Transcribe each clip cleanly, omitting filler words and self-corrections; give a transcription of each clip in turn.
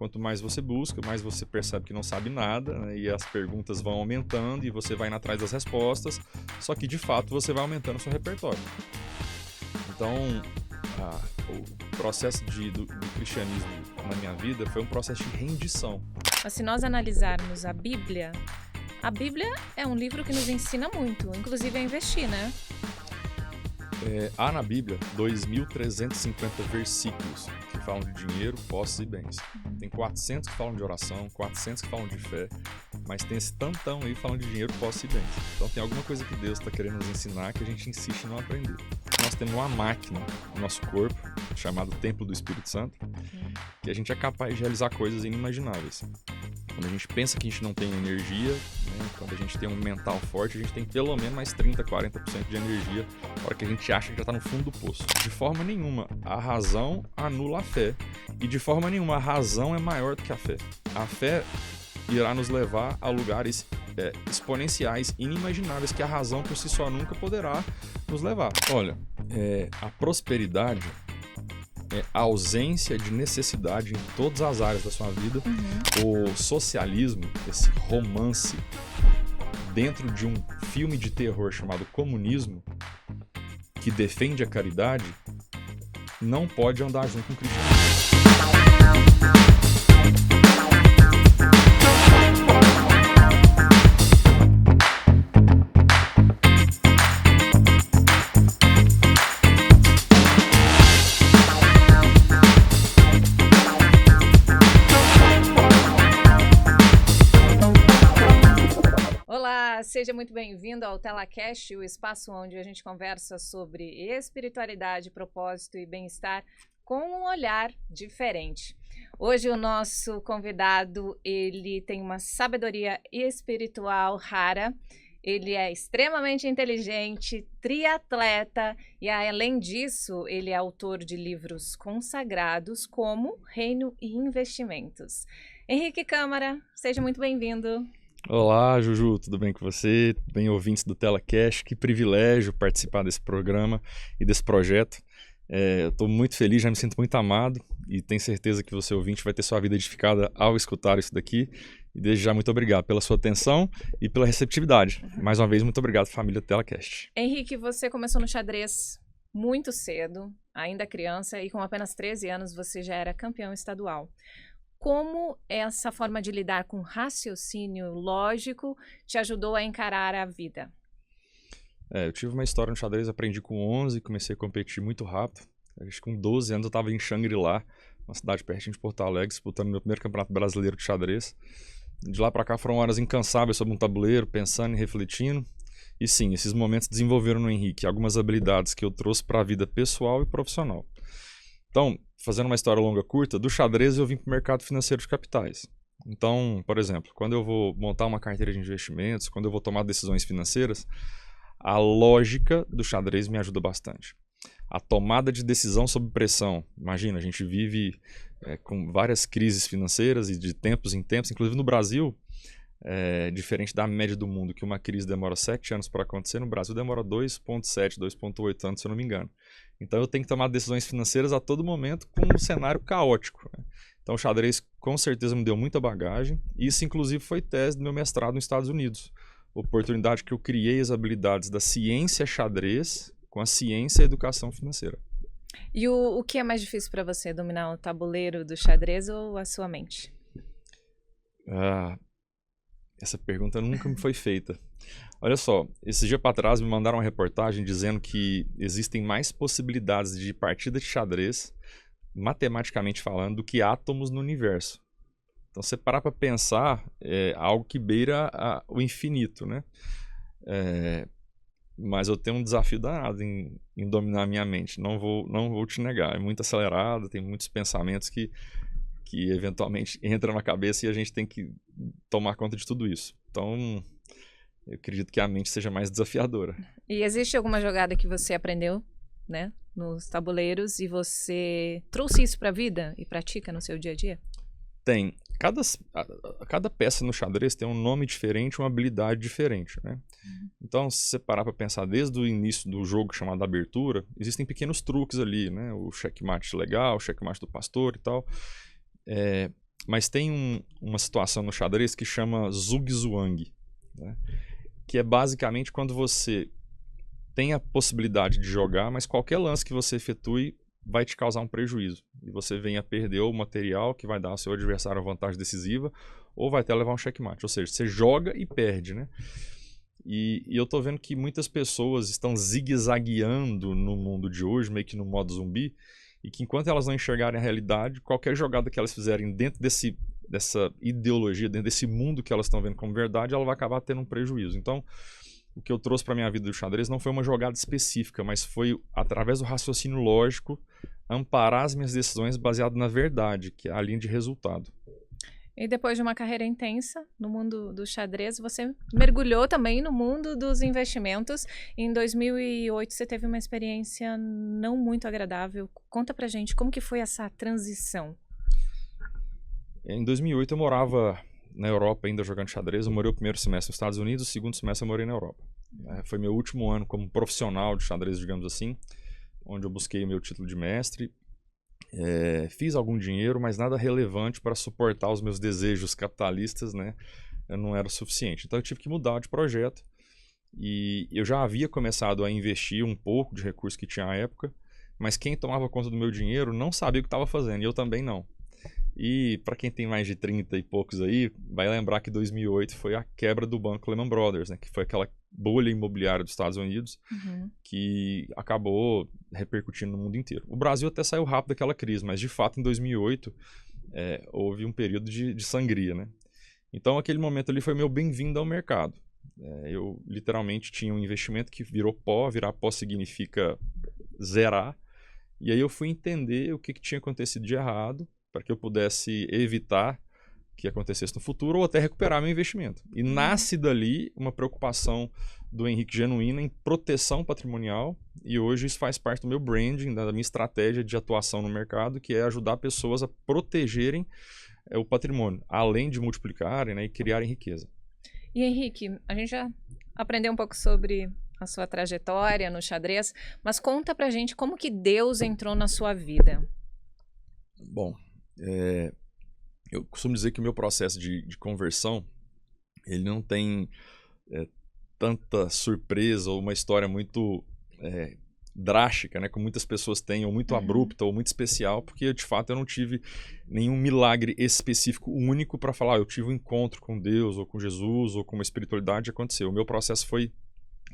Quanto mais você busca, mais você percebe que não sabe nada, né? E as perguntas vão aumentando e você vai indo atrás das respostas, só que de fato você vai aumentando o seu repertório. Então, o processo do cristianismo na minha vida foi um processo de rendição. Mas se nós analisarmos a Bíblia é um livro que nos ensina muito, inclusive a investir, né? Há na Bíblia 2.350 versículos que falam de dinheiro, posses e bens. Tem 400 que falam de oração, 400 que falam de fé, mas tem esse tantão aí falando de dinheiro, posses e bens. Então tem alguma coisa que Deus está querendo nos ensinar que a gente insiste em não aprender. Nós temos uma máquina no nosso corpo, chamada Templo do Espírito Santo, que a gente é capaz de realizar coisas inimagináveis. Quando a gente pensa que a gente não tem energia, né, quando a gente tem um mental forte, a gente tem pelo menos mais 30%, 40% de energia na hora que a gente acha que já está no fundo do poço. De forma nenhuma, a razão anula a fé. E de forma nenhuma, a razão é maior do que a fé. A fé irá nos levar a lugares exponenciais, inimagináveis, que a razão por si só nunca poderá nos levar. Olha, a prosperidade é a ausência de necessidade em todas as áreas da sua vida. O socialismo, esse romance dentro de um filme de terror chamado Comunismo, que defende a caridade, não pode andar junto com o cristianismo. Seja muito bem-vindo ao TelaCast, o espaço onde a gente conversa sobre espiritualidade, propósito e bem-estar com um olhar diferente. Hoje o nosso convidado, ele tem uma sabedoria espiritual rara, ele é extremamente inteligente, triatleta e, além disso, ele é autor de livros consagrados como Reino e Investimentos. Henrique Câmara, seja muito bem-vindo. Olá, Juju, tudo bem com você? Bem, ouvintes do TelaCast, que privilégio participar desse programa e desse projeto. Eu estou muito feliz, já me sinto muito amado e tenho certeza que você, ouvinte, vai ter sua vida edificada ao escutar isso daqui. E desde já, muito obrigado pela sua atenção e pela receptividade. Mais uma vez, muito obrigado, família do TelaCast. Henrique, você começou no xadrez muito cedo, ainda criança, e com apenas 13 anos você já era campeão estadual. Como essa forma de lidar com raciocínio lógico te ajudou a encarar a vida? Eu tive uma história no xadrez, aprendi com 11, comecei a competir muito rápido. Acho que com 12 anos eu estava em Xangri-Lá, uma cidade pertinho de Porto Alegre, disputando meu primeiro campeonato brasileiro de xadrez. De lá para cá foram horas incansáveis sobre um tabuleiro, pensando e refletindo. E sim, esses momentos desenvolveram no Henrique algumas habilidades que eu trouxe para a vida pessoal e profissional. Então, fazendo uma história longa curta, do xadrez eu vim para o mercado financeiro de capitais. Então, por exemplo, quando eu vou montar uma carteira de investimentos, quando eu vou tomar decisões financeiras, a lógica do xadrez me ajuda bastante. A tomada de decisão sob pressão. Imagina, a gente vive com várias crises financeiras e de tempos em tempos, inclusive no Brasil, diferente da média do mundo, que uma crise demora 7 anos para acontecer, no Brasil demora 2,7, 2,8 anos, se eu não me engano. Então eu tenho que tomar decisões financeiras a todo momento com um cenário caótico, né? Então o xadrez com certeza me deu muita bagagem. Isso inclusive foi tese do meu mestrado nos Estados Unidos. Oportunidade que eu criei as habilidades da ciência xadrez com a ciência e a educação financeira. E o que é mais difícil para você, dominar o tabuleiro do xadrez ou a sua mente? Essa pergunta nunca me foi feita. Olha só, esse dia para trás me mandaram uma reportagem dizendo que existem mais possibilidades de partida de xadrez, matematicamente falando, do que átomos no universo. Então, você parar para pensar, é algo que beira o infinito, né? Mas eu tenho um desafio danado em dominar a minha mente. Não vou te negar. É muito acelerado, tem muitos pensamentos que eventualmente entram na cabeça e a gente tem que tomar conta de tudo isso. Então, eu acredito que a mente seja mais desafiadora. E existe alguma jogada que você aprendeu, né, nos tabuleiros e você trouxe isso para a vida e pratica no seu dia a dia? Tem. Cada peça no xadrez tem um nome diferente, uma habilidade diferente, né? Então, se você parar para pensar desde o início do jogo chamado abertura, existem pequenos truques ali, né? O checkmate legal, o checkmate do pastor e tal. Mas tem uma situação no xadrez que chama zugzwang, né? Que é basicamente quando você tem a possibilidade de jogar, mas qualquer lance que você efetue vai te causar um prejuízo. E você vem a perder o material que vai dar ao seu adversário a vantagem decisiva, ou vai até levar um checkmate. Ou seja, você joga e perde, né? E eu tô vendo que muitas pessoas estão zigue-zagueando no mundo de hoje, meio que no modo zumbi, e que enquanto elas não enxergarem a realidade, qualquer jogada que elas fizerem dentro dessa ideologia, dentro desse mundo que elas estão vendo como verdade, ela vai acabar tendo um prejuízo. Então, o que eu trouxe para minha vida do xadrez não foi uma jogada específica, mas foi, através do raciocínio lógico, amparar as minhas decisões baseado na verdade, que é a linha de resultado. E depois de uma carreira intensa no mundo do xadrez, você mergulhou também no mundo dos investimentos. Em 2008 você teve uma experiência não muito agradável. Conta pra gente como que foi essa transição. Em 2008 eu morava na Europa ainda jogando xadrez. Eu morei o primeiro semestre nos Estados Unidos, o segundo semestre eu morei na Europa. Foi meu último ano como profissional de xadrez, digamos assim, onde eu busquei o meu título de mestre. Fiz algum dinheiro, mas nada relevante para suportar os meus desejos capitalistas, né? Não era o suficiente. Então eu tive que mudar de projeto. E eu já havia começado a investir um pouco de recursos que tinha à época, mas quem tomava conta do meu dinheiro não sabia o que estava fazendo, e eu também não. E para quem tem mais de 30 e poucos aí, vai lembrar que 2008 foi a quebra do banco Lehman Brothers, né? Que foi aquela bolha imobiliária dos Estados Unidos que acabou repercutindo no mundo inteiro. O Brasil até saiu rápido daquela crise, mas de fato em 2008 houve um período de sangria, né? Então aquele momento ali foi meu bem-vindo ao mercado. Eu literalmente tinha um investimento que virou pó. Virar pó significa zerar. E aí eu fui entender o que tinha acontecido de errado para que eu pudesse evitar que acontecesse no futuro ou até recuperar meu investimento. E nasce dali uma preocupação do Henrique genuína em proteção patrimonial, e hoje isso faz parte do meu branding, da minha estratégia de atuação no mercado, que é ajudar pessoas a protegerem o patrimônio, além de multiplicarem, né, e criarem riqueza. E Henrique, a gente já aprendeu um pouco sobre a sua trajetória no xadrez, mas conta pra gente como que Deus entrou na sua vida. Bom, eu costumo dizer que o meu processo de conversão, ele não tem tanta surpresa ou uma história muito drástica, né, como muitas pessoas têm, ou muito abrupta, ou muito especial, porque de fato eu não tive nenhum milagre específico único para falar, eu tive um encontro com Deus, ou com Jesus, ou com uma espiritualidade, aconteceu. O meu processo foi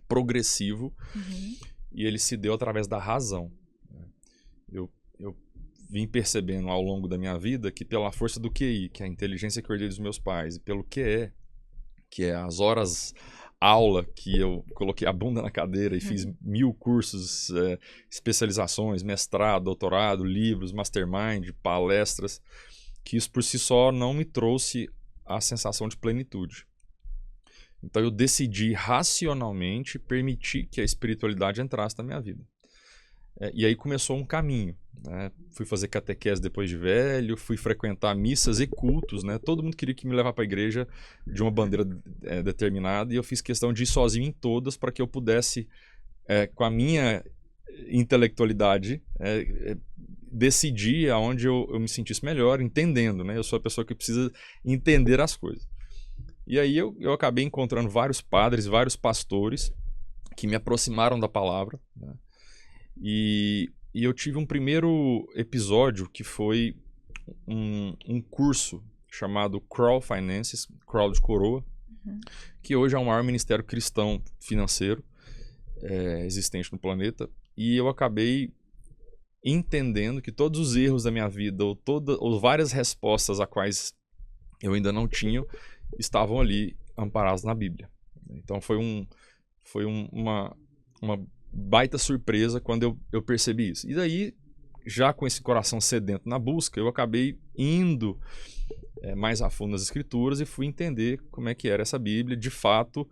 progressivo e ele se deu através da razão. Eu vim percebendo ao longo da minha vida que pela força do QI, que é a inteligência que eu herdei dos meus pais, e pelo QE, que é as horas aula que eu coloquei a bunda na cadeira e fiz 1000 cursos, especializações, mestrado, doutorado, livros, mastermind, palestras, que isso por si só não me trouxe a sensação de plenitude. Então eu decidi racionalmente permitir que a espiritualidade entrasse na minha vida. E aí começou um caminho, né? Fui fazer catequese depois de velho, fui frequentar missas e cultos, né? Todo mundo queria que me levar para a igreja de uma bandeira determinada, e eu fiz questão de ir sozinho em todas para que eu pudesse, com a minha intelectualidade, decidir aonde eu me sentisse melhor, entendendo, né? Eu sou a pessoa que precisa entender as coisas. E aí eu acabei encontrando vários padres, vários pastores que me aproximaram da palavra, né? E eu tive um primeiro episódio que foi um curso chamado Kroll Finances, Kroll de coroa, que hoje é o maior ministério cristão financeiro existente no planeta. E eu acabei entendendo que todos os erros da minha vida, ou várias respostas a quais eu ainda não tinha, estavam ali amparados na Bíblia. Então foi uma baita surpresa quando eu percebi isso. E daí, já com esse coração sedento na busca, eu acabei indo mais a fundo nas escrituras e fui entender como é que era essa Bíblia. De fato,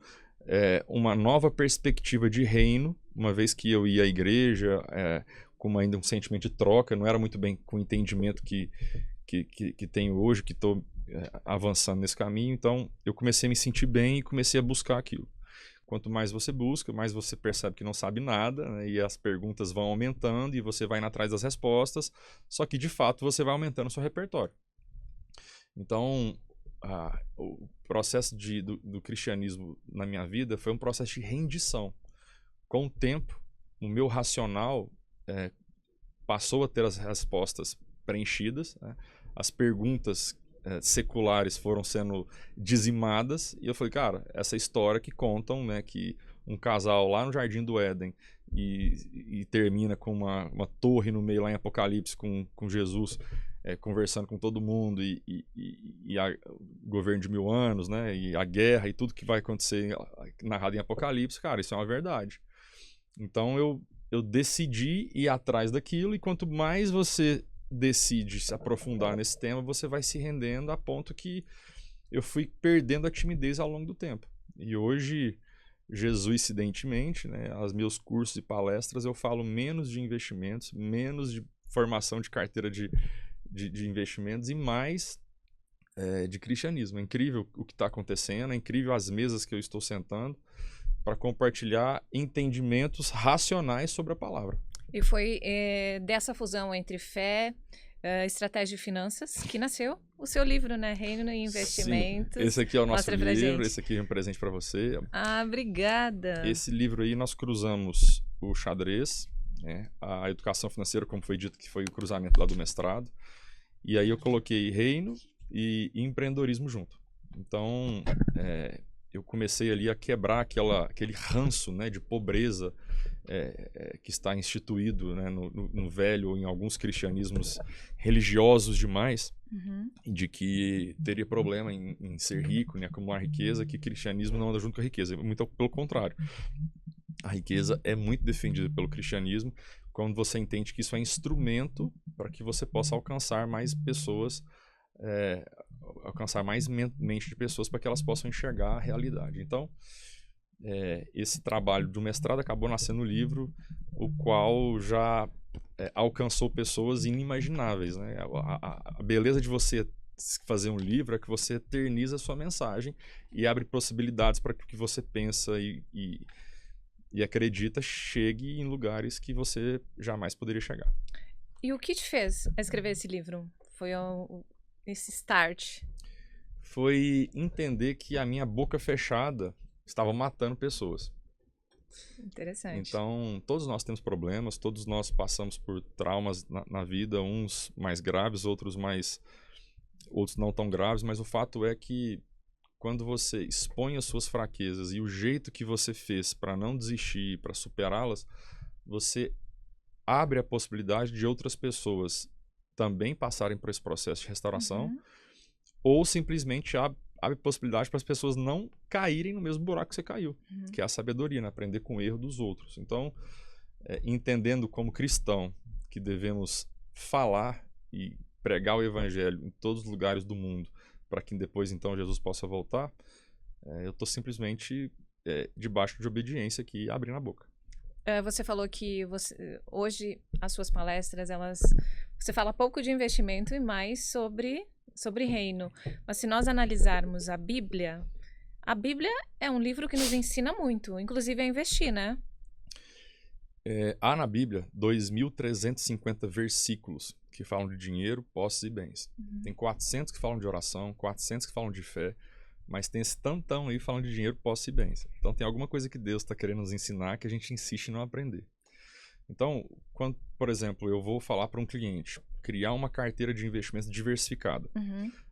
uma nova perspectiva de reino, uma vez que eu ia à igreja com ainda um sentimento de troca, não era muito bem com o entendimento que tenho hoje, que estou avançando nesse caminho. Então eu comecei a me sentir bem e comecei a buscar aquilo. Quanto mais você busca, mais você percebe que não sabe nada, né? E as perguntas vão aumentando e você vai indo atrás das respostas, só que de fato você vai aumentando o seu repertório. Então, o processo do cristianismo na minha vida foi um processo de rendição. Com o tempo, o meu racional passou a ter as respostas preenchidas, né? As perguntas seculares foram sendo dizimadas, e eu falei, cara, essa história que contam, né, que um casal lá no Jardim do Éden e termina com uma torre no meio lá em Apocalipse com Jesus conversando com todo mundo e o governo de 1000 anos, né, e a guerra e tudo que vai acontecer narrado em Apocalipse, cara, isso é uma verdade. Então eu decidi ir atrás daquilo, e quanto mais você decide se aprofundar nesse tema, você vai se rendendo a ponto que eu fui perdendo a timidez ao longo do tempo. E hoje, jesuicidentemente, né, aos meus cursos e palestras, eu falo menos de investimentos, menos de formação de carteira de investimentos e mais de cristianismo. É incrível o que está acontecendo, é incrível as mesas que eu estou sentando para compartilhar entendimentos racionais sobre a palavra. E foi dessa fusão entre fé, estratégia e finanças que nasceu o seu livro, né? Reino e Investimentos. Sim, esse aqui é o nosso Mostra livro, esse aqui é um presente para você. Ah, obrigada. Esse livro aí nós cruzamos o xadrez, né? A educação financeira, como foi dito, que foi o cruzamento lá do mestrado. E aí eu coloquei reino e empreendedorismo junto. Então, eu comecei ali a quebrar aquele ranço, né, de pobreza que está instituído, né, no velho ou em alguns cristianismos religiosos demais, de que teria problema em ser rico, em acumular riqueza, que cristianismo não anda junto com a riqueza. Muito pelo contrário. A riqueza é muito defendida pelo cristianismo quando você entende que isso é instrumento para que você possa alcançar mais pessoas, alcançar mais mente de pessoas para que elas possam enxergar a realidade. Então, esse trabalho do mestrado acabou nascendo no livro, o qual já alcançou pessoas inimagináveis, né? A beleza de você fazer um livro é que você eterniza a sua mensagem e abre possibilidades para que você pensa e acredita chegue em lugares que você jamais poderia chegar. E o que te fez escrever esse livro? Foi esse start? Foi entender que a minha boca fechada estava matando pessoas. Interessante. Então, todos nós temos problemas, todos nós passamos por traumas na vida, uns mais graves, outros não tão graves, mas o fato é que quando você expõe as suas fraquezas e o jeito que você fez para não desistir, para superá-las, você abre a possibilidade de outras pessoas também passarem por esse processo de restauração, ou simplesmente abre possibilidade para as pessoas não caírem no mesmo buraco que você caiu, que é a sabedoria, né? Aprender com o erro dos outros. Então, entendendo como cristão que devemos falar e pregar o evangelho em todos os lugares do mundo, para que depois então Jesus possa voltar, eu estou simplesmente debaixo de obediência aqui, abrindo a boca. Você falou que hoje as suas palestras, você fala pouco de investimento e mais sobre reino. Mas se nós analisarmos a Bíblia é um livro que nos ensina muito, inclusive a investir, né? Há na Bíblia 2.350 versículos que falam de dinheiro, posses e bens. Tem 400 que falam de oração, 400 que falam de fé, mas tem esse tantão aí falando de dinheiro, posses e bens. Então tem alguma coisa que Deus está querendo nos ensinar que a gente insiste em não aprender. Então, quando, por exemplo, eu vou falar para um cliente criar uma carteira de investimentos diversificada,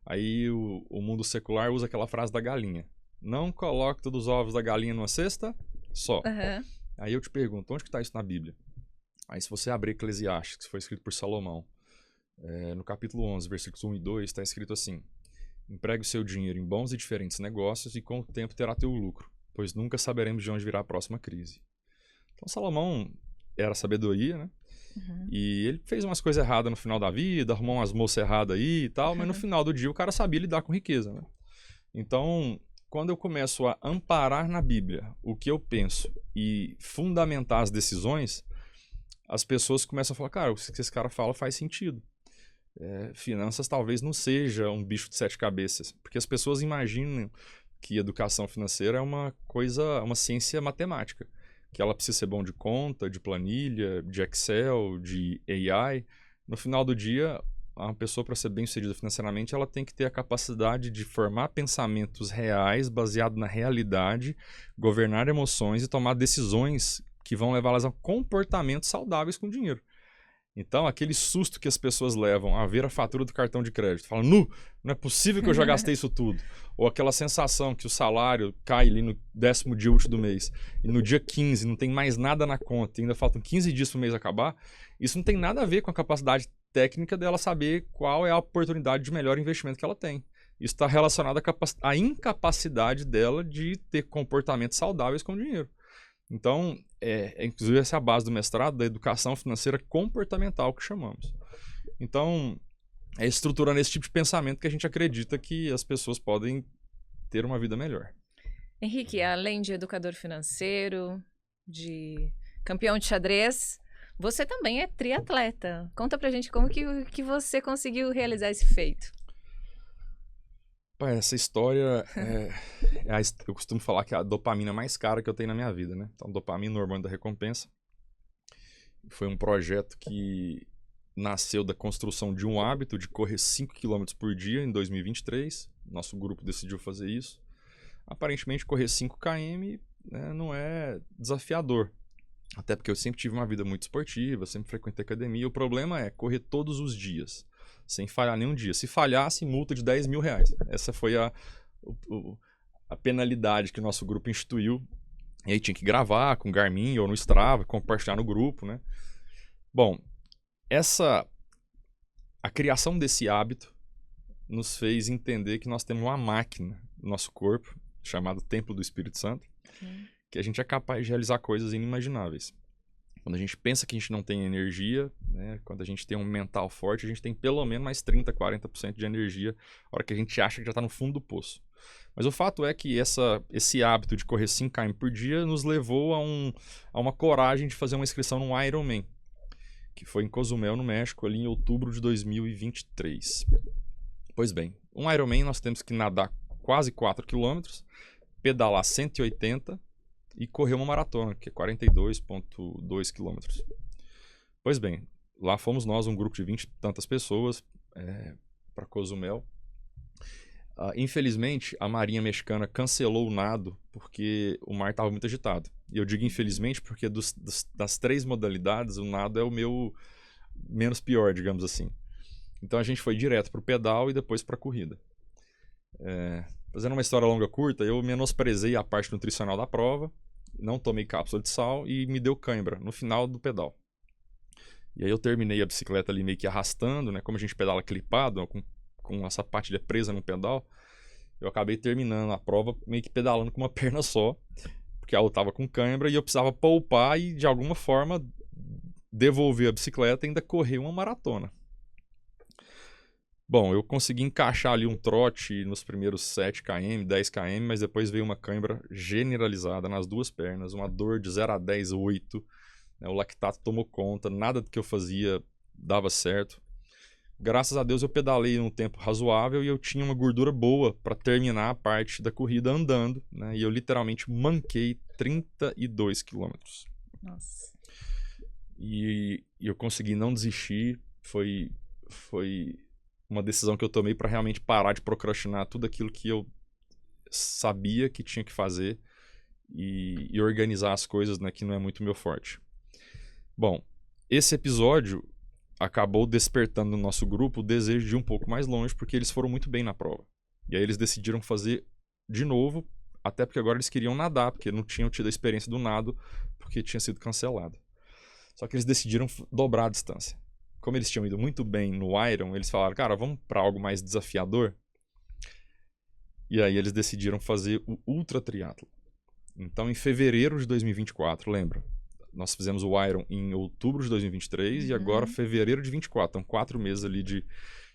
aí o mundo secular usa aquela frase da galinha. Não coloque todos os ovos da galinha numa cesta só. Aí eu te pergunto, onde que está isso na Bíblia? Aí se você abrir Eclesiastes, que foi escrito por Salomão, no capítulo 11, versículos 1 e 2, está escrito assim: empregue o seu dinheiro em bons e diferentes negócios e com o tempo terá teu lucro, pois nunca saberemos de onde virá a próxima crise. Então Salomão era sabedoria, né? E ele fez umas coisas erradas no final da vida, arrumou umas moças erradas aí e tal, mas no final do dia o cara sabia lidar com riqueza, né? Então, quando eu começo a amparar na Bíblia o que eu penso e fundamentar as decisões, as pessoas começam a falar, cara, o que esse cara fala faz sentido. Finanças talvez não seja um bicho de 7 cabeças, porque as pessoas imaginam que educação financeira é uma ciência matemática, que ela precisa ser bom de conta, de planilha, de Excel, de AI. No final do dia, uma pessoa, para ser bem-sucedida financeiramente, ela tem que ter a capacidade de formar pensamentos reais, baseado na realidade, governar emoções e tomar decisões que vão levá-las a comportamentos saudáveis com o dinheiro. Então, aquele susto que as pessoas levam a ver a fatura do cartão de crédito, falam, não é possível que eu já gastei isso tudo. Ou aquela sensação que o salário cai ali no 10º dia útil do mês e no dia 15 não tem mais nada na conta e ainda faltam 15 dias para o mês acabar, isso não tem nada a ver com a capacidade técnica dela saber qual é a oportunidade de melhor investimento que ela tem. Isso está relacionado à incapacidade dela de ter comportamentos saudáveis com o dinheiro. Então, inclusive essa é a base do mestrado, da educação financeira comportamental que chamamos. Então, é estruturando esse tipo de pensamento que a gente acredita que as pessoas podem ter uma vida melhor. Henrique, além de educador financeiro, de campeão de xadrez, você também é triatleta. Conta pra gente como que você conseguiu realizar esse feito. Essa história, eu costumo falar que é a dopamina mais cara que eu tenho na minha vida, né? Então, dopamina, hormônio da recompensa. Foi um projeto que nasceu da construção de um hábito de correr 5 km por dia em 2023. Nosso grupo decidiu fazer isso. Aparentemente, correr 5 km não é desafiador. Até porque eu sempre tive uma vida muito esportiva, sempre frequentei academia. O problema é correr todos os dias, sem falhar nenhum dia. Se falhasse, multa de R$10 mil. Essa foi a penalidade que o nosso grupo instituiu. E aí tinha que gravar com Garmin ou no Strava, compartilhar no grupo, né? Bom, a criação desse hábito nos fez entender que nós temos uma máquina no nosso corpo, chamada Templo do Espírito Santo, que a gente é capaz de realizar coisas inimagináveis. Quando a gente pensa que a gente não tem energia, né, quando a gente tem um mental forte, a gente tem pelo menos mais 30%, 40% de energia na hora que a gente acha que já está no fundo do poço. Mas o fato é que esse hábito de correr 5 km por dia nos levou a uma coragem de fazer uma inscrição num Ironman, que foi em Cozumel, no México, ali em outubro de 2023. Pois bem, um Ironman nós temos que nadar quase 4 km, pedalar 180 e correr uma maratona, que é 42,2 km. Pois bem, lá fomos nós, um grupo de 20 e tantas pessoas, para Cozumel. Infelizmente, a Marinha Mexicana cancelou o nado porque o mar estava muito agitado. E eu digo infelizmente porque das 3 modalidades, o nado é o meu menos pior, digamos assim. Então a gente foi direto para o pedal e depois para a corrida. Fazendo uma história longa curta, eu menosprezei a parte nutricional da prova, não tomei cápsula de sal e me deu cãibra no final do pedal. E aí eu terminei a bicicleta ali meio que arrastando, né? Como a gente pedala clipado, com a sapatilha presa no pedal, eu acabei terminando a prova meio que pedalando com uma perna só, porque ela estava com cãibra e eu precisava poupar e de alguma forma devolver a bicicleta e ainda correr uma maratona. Bom, eu consegui encaixar ali um trote nos primeiros 7 km, 10 km, mas depois veio uma cãibra generalizada nas 2 pernas, uma dor de 0 a 10, 8. Né? O lactato tomou conta, nada do que eu fazia dava certo. Graças a Deus eu pedalei num tempo razoável e eu tinha uma gordura boa para terminar a parte da corrida andando, né? E eu literalmente manquei 32 quilômetros. Nossa. E eu consegui não desistir, foi uma decisão que eu tomei para realmente parar de procrastinar tudo aquilo que eu sabia que tinha que fazer e organizar as coisas, né, que não é muito meu forte. Bom, esse episódio acabou despertando no nosso grupo o desejo de ir um pouco mais longe, porque eles foram muito bem na prova. E aí eles decidiram fazer de novo, até porque agora eles queriam nadar, porque não tinham tido a experiência do nado, porque tinha sido cancelado. Só que eles decidiram dobrar a distância. Como eles tinham ido muito bem no Iron, eles falaram, cara, vamos para algo mais desafiador? E aí eles decidiram fazer o Ultra Triathlon. Então, em fevereiro de 2024, lembra? Nós fizemos o Iron em outubro de 2023 e agora fevereiro de 2024. Então, 4 meses ali de...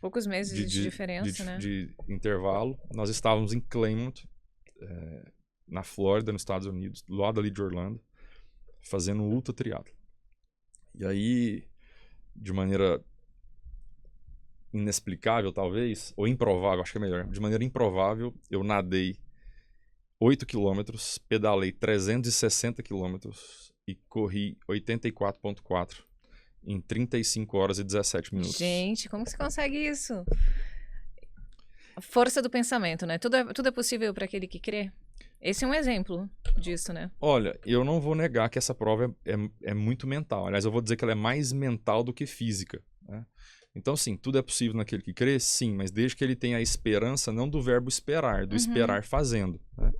Poucos meses de diferença, né? De intervalo. Nós estávamos em Claymont, na Flórida, nos Estados Unidos, do lado ali de Orlando, fazendo o Ultra Triathlon. E aí, de maneira inexplicável, talvez, ou improvável, acho que é melhor. De maneira improvável, eu nadei 8 quilômetros, pedalei 360 quilômetros e corri 84,4 em 35 horas e 17 minutos. Gente, como que você consegue isso? Força do pensamento, né? Tudo é possível para aquele que crê. Esse é um exemplo disso, né? Olha, eu não vou negar que essa prova é muito mental. Aliás, eu vou dizer que ela é mais mental do que física, né? Então, sim, tudo é possível naquele que crê, sim, mas desde que ele tenha a esperança, não do verbo esperar, do esperar fazendo, né?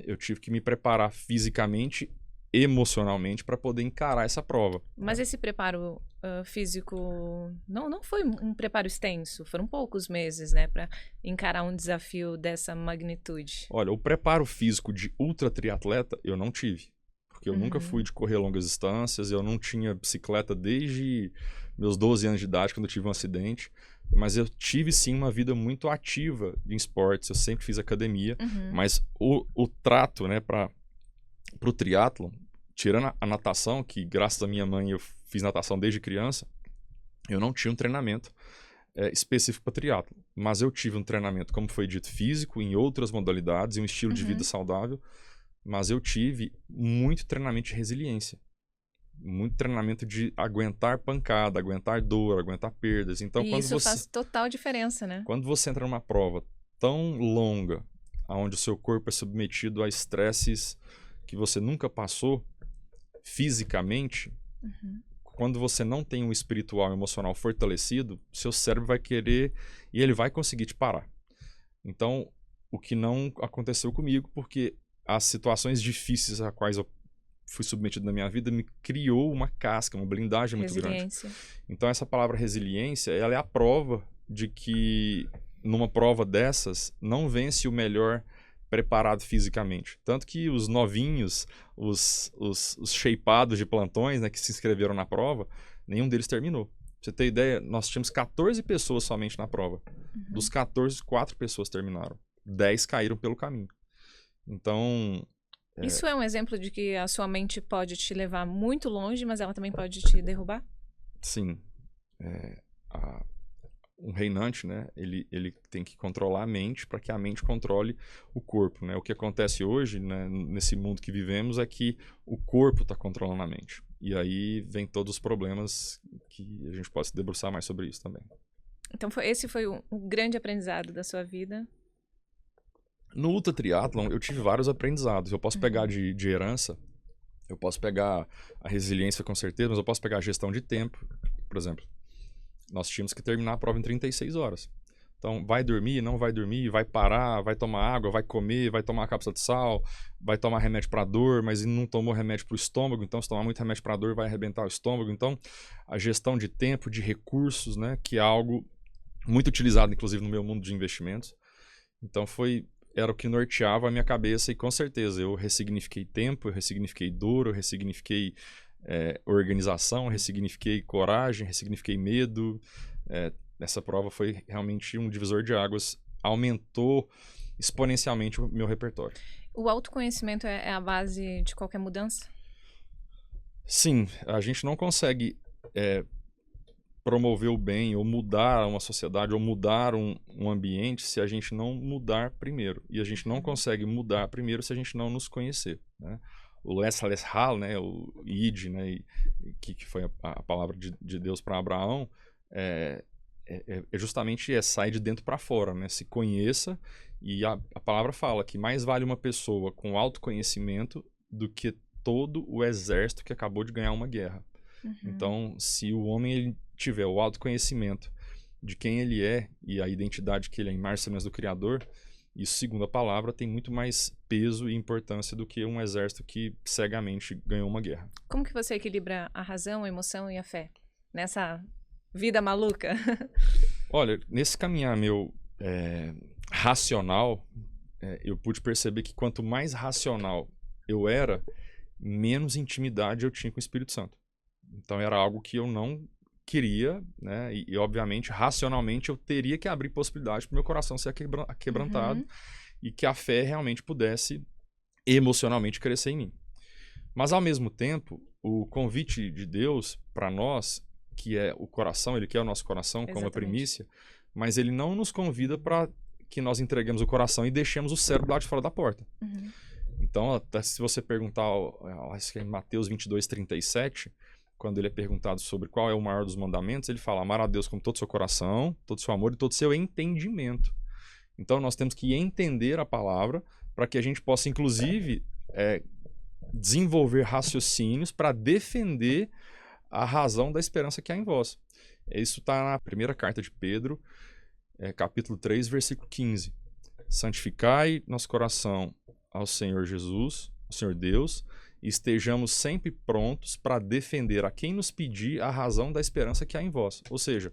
Eu tive que me preparar fisicamente, emocionalmente, para poder encarar essa prova. Mas esse preparo físico não foi um preparo extenso, foram poucos meses, né, para encarar um desafio dessa magnitude. Olha, o preparo físico de ultra triatleta eu não tive, porque eu nunca fui de correr longas distâncias, eu não tinha bicicleta desde meus 12 anos de idade, quando eu tive um acidente, mas eu tive sim uma vida muito ativa em esportes, eu sempre fiz academia, mas o trato, né, para o triatlon, tirando a natação, que graças à minha mãe eu fiz natação desde criança, eu não tinha um treinamento específico para triatlon, mas eu tive um treinamento, como foi dito, físico, em outras modalidades, e um estilo de vida saudável, mas eu tive muito treinamento de resiliência, muito treinamento de aguentar pancada, aguentar dor, aguentar perdas. Então, E isso faz total diferença, né? Quando você entra numa prova tão longa, onde o seu corpo é submetido a estresses que você nunca passou fisicamente, quando você não tem um espiritual e emocional fortalecido, seu cérebro vai querer e ele vai conseguir te parar. Então, o que não aconteceu comigo, porque as situações difíceis a quais eu fui submetido na minha vida me criou uma casca, uma blindagem muito grande. Então, essa palavra resiliência, ela é a prova de que numa prova dessas não vence o melhor preparado fisicamente. Tanto que os novinhos, os shapeados de plantões, né, que se inscreveram na prova, nenhum deles terminou. Pra você ter ideia, nós tínhamos 14 pessoas somente na prova. Dos 14, 4 pessoas terminaram. 10 caíram pelo caminho. Então... Isso é um exemplo de que a sua mente pode te levar muito longe, mas ela também pode te derrubar? Sim. Um reinante, né, ele tem que controlar a mente para que a mente controle o corpo, né? O que acontece hoje, né, nesse mundo que vivemos é que o corpo está controlando a mente. E aí vem todos os problemas que a gente pode se debruçar mais sobre isso também. Então esse foi um grande aprendizado da sua vida? No Ultra Triathlon eu tive vários aprendizados. Eu posso pegar de herança, eu posso pegar a resiliência com certeza, mas eu posso pegar a gestão de tempo, por exemplo. Nós tínhamos que terminar a prova em 36 horas. Então, vai dormir, não vai dormir, vai parar, vai tomar água, vai comer, vai tomar cápsula de sal, vai tomar remédio para dor, mas não tomou remédio para o estômago, então se tomar muito remédio para dor vai arrebentar o estômago. Então, a gestão de tempo, de recursos, né, que é algo muito utilizado, inclusive, no meu mundo de investimentos. Então, era o que norteava a minha cabeça e, com certeza, eu ressignifiquei tempo, eu ressignifiquei dor, eu ressignifiquei organização, ressignifiquei coragem, ressignifiquei medo. Essa prova foi realmente um divisor de águas, aumentou exponencialmente o meu repertório. O autoconhecimento é a base de qualquer mudança? Sim, a gente não consegue promover o bem ou mudar uma sociedade ou mudar um ambiente se a gente não mudar primeiro. E a gente não consegue mudar primeiro se a gente não nos conhecer, né? O Lesles Hal, né, o Id, né, que foi a palavra de Deus para Abraão, é justamente sai de dentro para fora, né? Se conheça, e a palavra fala que mais vale uma pessoa com autoconhecimento do que todo o exército que acabou de ganhar uma guerra. Então, se o homem ele tiver o autoconhecimento de quem ele é e a identidade que ele é em imagem e semelhança do Criador, isso, segundo a palavra, tem muito mais peso e importância do que um exército que cegamente ganhou uma guerra. Como que você equilibra a razão, a emoção e a fé nessa vida maluca? Olha, nesse caminhar meu racional, eu pude perceber que quanto mais racional eu era, menos intimidade eu tinha com o Espírito Santo. Então era algo que eu não queria, né? E obviamente, racionalmente, eu teria que abrir possibilidade para o meu coração ser quebrantado e que a fé realmente pudesse emocionalmente crescer em mim. Mas, ao mesmo tempo, o convite de Deus para nós, que é o coração, ele quer o nosso coração como a primícia, mas ele não nos convida para que nós entreguemos o coração e deixemos o cérebro lá de fora da porta. Então, até se você perguntar, acho que é em Mateus 22:37, quando ele é perguntado sobre qual é o maior dos mandamentos, ele fala amar a Deus com todo o seu coração, todo o seu amor e todo o seu entendimento. Então nós temos que entender a palavra para que a gente possa, inclusive, desenvolver raciocínios para defender a razão da esperança que há em vós. Isso está na primeira carta de Pedro, capítulo 3, versículo 15. Santificai nosso coração ao Senhor Jesus, ao Senhor Deus, e estejamos sempre prontos para defender a quem nos pedir a razão da esperança que há em vós. Ou seja,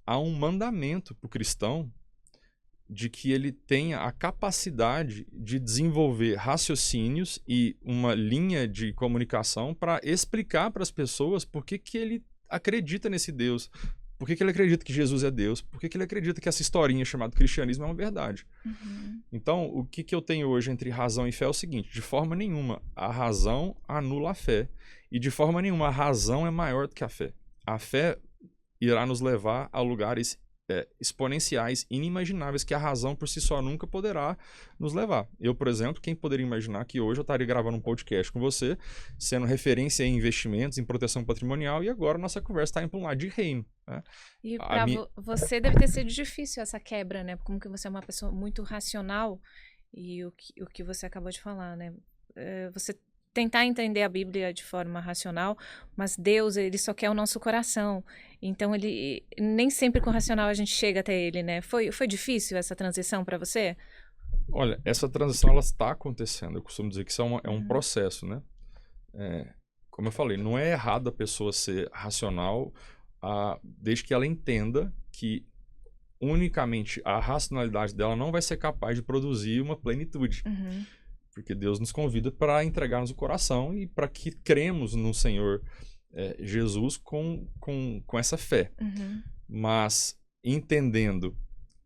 há um mandamento para o cristão de que ele tenha a capacidade de desenvolver raciocínios e uma linha de comunicação para explicar para as pessoas por que ele acredita nesse Deus, por que ele acredita que Jesus é Deus, por que ele acredita que essa historinha chamada cristianismo é uma verdade. Uhum. Então, o que eu tenho hoje entre razão e fé é o seguinte: de forma nenhuma a razão anula a fé, e de forma nenhuma a razão é maior do que a fé. A fé irá nos levar a lugares exponenciais, inimagináveis, que a razão por si só nunca poderá nos levar. Eu, por exemplo, quem poderia imaginar que hoje eu estaria gravando um podcast com você, sendo referência em investimentos, em proteção patrimonial, e agora nossa conversa está indo para um lado de reino. Né? E para você deve ter sido difícil essa quebra, né? Como que você é uma pessoa muito racional, e o que você acabou de falar, né? Você tentar entender a Bíblia de forma racional, mas Deus, ele só quer o nosso coração. Então, ele nem sempre com o racional a gente chega até ele, né? Foi difícil essa transição para você? Olha, essa transição ela está acontecendo. Eu costumo dizer que isso é um processo, né? Como eu falei, não é errado a pessoa ser racional, desde que ela entenda que unicamente a racionalidade dela não vai ser capaz de produzir uma plenitude. Uhum. Porque Deus nos convida para entregar-nos o coração e para que cremos no Senhor Jesus com essa fé. Uhum. Mas entendendo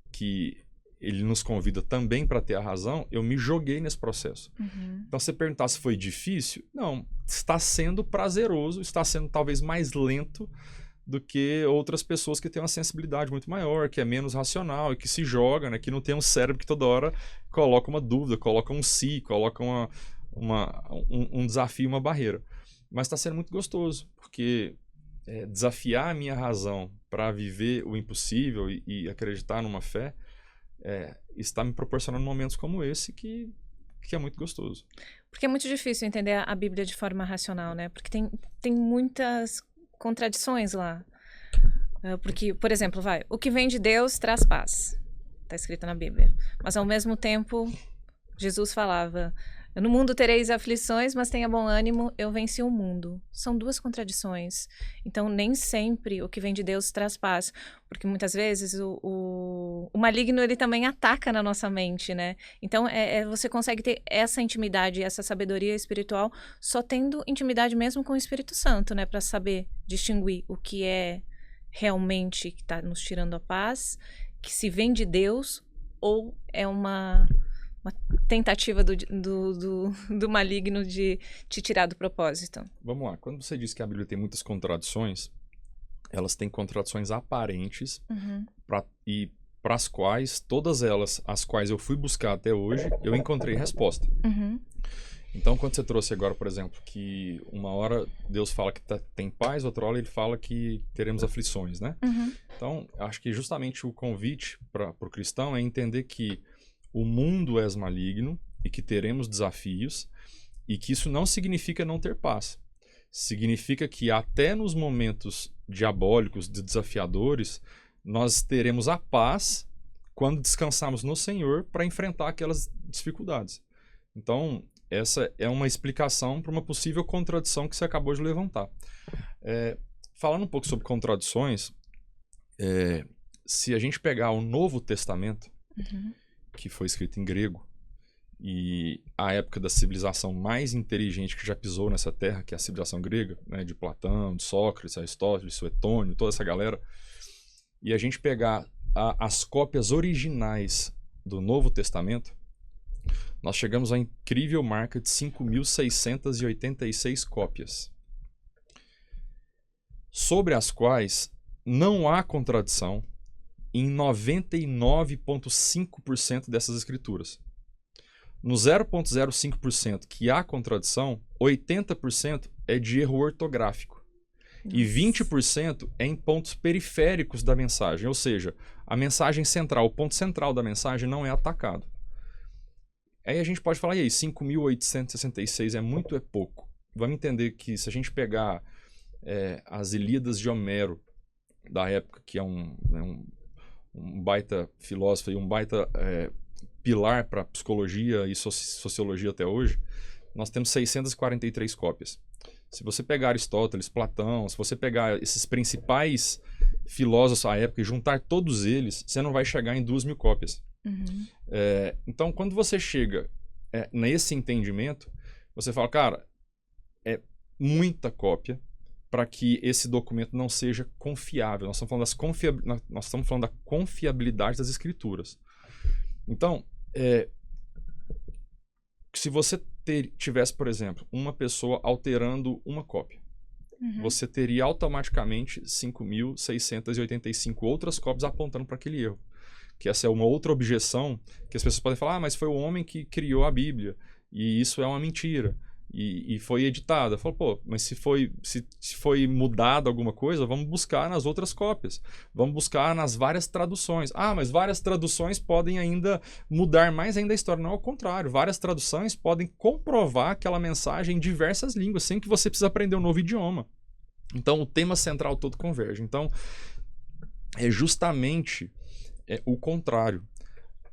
que Ele nos convida também para ter a razão, eu me joguei nesse processo. Uhum. Então, se você perguntar se foi difícil, não. Está sendo prazeroso, está sendo talvez mais lento do que outras pessoas que têm uma sensibilidade muito maior, que é menos racional e que se joga, né, que não tem um cérebro que toda hora coloca uma dúvida, coloca um si, coloca um desafio, uma barreira. Mas está sendo muito gostoso, porque desafiar a minha razão para viver o impossível e acreditar numa fé está me proporcionando momentos como esse que é muito gostoso. Porque é muito difícil entender a Bíblia de forma racional, né? Porque tem muitas contradições lá. Porque, por exemplo, o que vem de Deus traz paz. Está escrito na Bíblia. Mas, ao mesmo tempo, Jesus falava: no mundo tereis aflições, mas tenha bom ânimo, eu venci o mundo. São duas contradições. Então, nem sempre o que vem de Deus traz paz. Porque, muitas vezes, o maligno, ele também ataca na nossa mente, né? Então, você consegue ter essa intimidade, essa sabedoria espiritual, só tendo intimidade mesmo com o Espírito Santo, né? Para saber distinguir o que é realmente que está nos tirando a paz, que se vem de Deus, ou é uma tentativa do maligno de te tirar do propósito. Vamos lá. Quando você diz que a Bíblia tem muitas contradições, elas têm contradições aparentes, uhum, e para as quais, todas elas, as quais eu fui buscar até hoje, eu encontrei resposta. Uhum. Então, quando você trouxe agora, por exemplo, que uma hora Deus fala que tem paz, outra hora ele fala que teremos aflições, né? Uhum. Então, acho que justamente o convite para o cristão é entender que o mundo é maligno e que teremos desafios, e que isso não significa não ter paz. Significa que até nos momentos diabólicos, desafiadores, nós teremos a paz quando descansarmos no Senhor para enfrentar aquelas dificuldades. Então, essa é uma explicação para uma possível contradição que você acabou de levantar. Falando um pouco sobre contradições, se a gente pegar o Novo Testamento, uhum, que foi escrito em grego, e a época da civilização mais inteligente que já pisou nessa terra, que é a civilização grega, né, de Platão, de Sócrates, Aristóteles, Suetônio, toda essa galera, e a gente pegar as cópias originais do Novo Testamento, nós chegamos à incrível marca de 5.686 cópias, sobre as quais não há contradição em 99,5% dessas escrituras. No 0,05% que há contradição, 80% é de erro ortográfico. E 20% é em pontos periféricos da mensagem, ou seja, a mensagem central, o ponto central da mensagem não é atacado. Aí a gente pode falar, e aí, 5.866 é muito ou é pouco? Vamos entender que se a gente pegar as Ilíadas de Homero, da época, que é um baita filósofo e um baita pilar para psicologia e sociologia até hoje, nós temos 643 cópias. Se você pegar Aristóteles, Platão, se você pegar esses principais filósofos da época e juntar todos eles, você não vai chegar em 2.000 cópias. Uhum. Então, quando você chega nesse entendimento, você fala, cara, é muita cópia para que esse documento não seja confiável. Nós estamos falando da confiabilidade das escrituras. Então, se você tivesse, por exemplo, uma pessoa alterando uma cópia, você teria automaticamente 5.685 outras cópias apontando para aquele erro. Que essa é uma outra objeção que as pessoas podem falar, mas foi o homem que criou a Bíblia, e isso é uma mentira, e foi editada. Falo, pô, mas se foi mudado alguma coisa, vamos buscar nas outras cópias, vamos buscar nas várias traduções. Ah, mas várias traduções podem ainda mudar mais ainda a história. Não, ao contrário, várias traduções podem comprovar aquela mensagem em diversas línguas, sem que você precise aprender um novo idioma. Então, o tema central todo converge. Então, é justamente o contrário.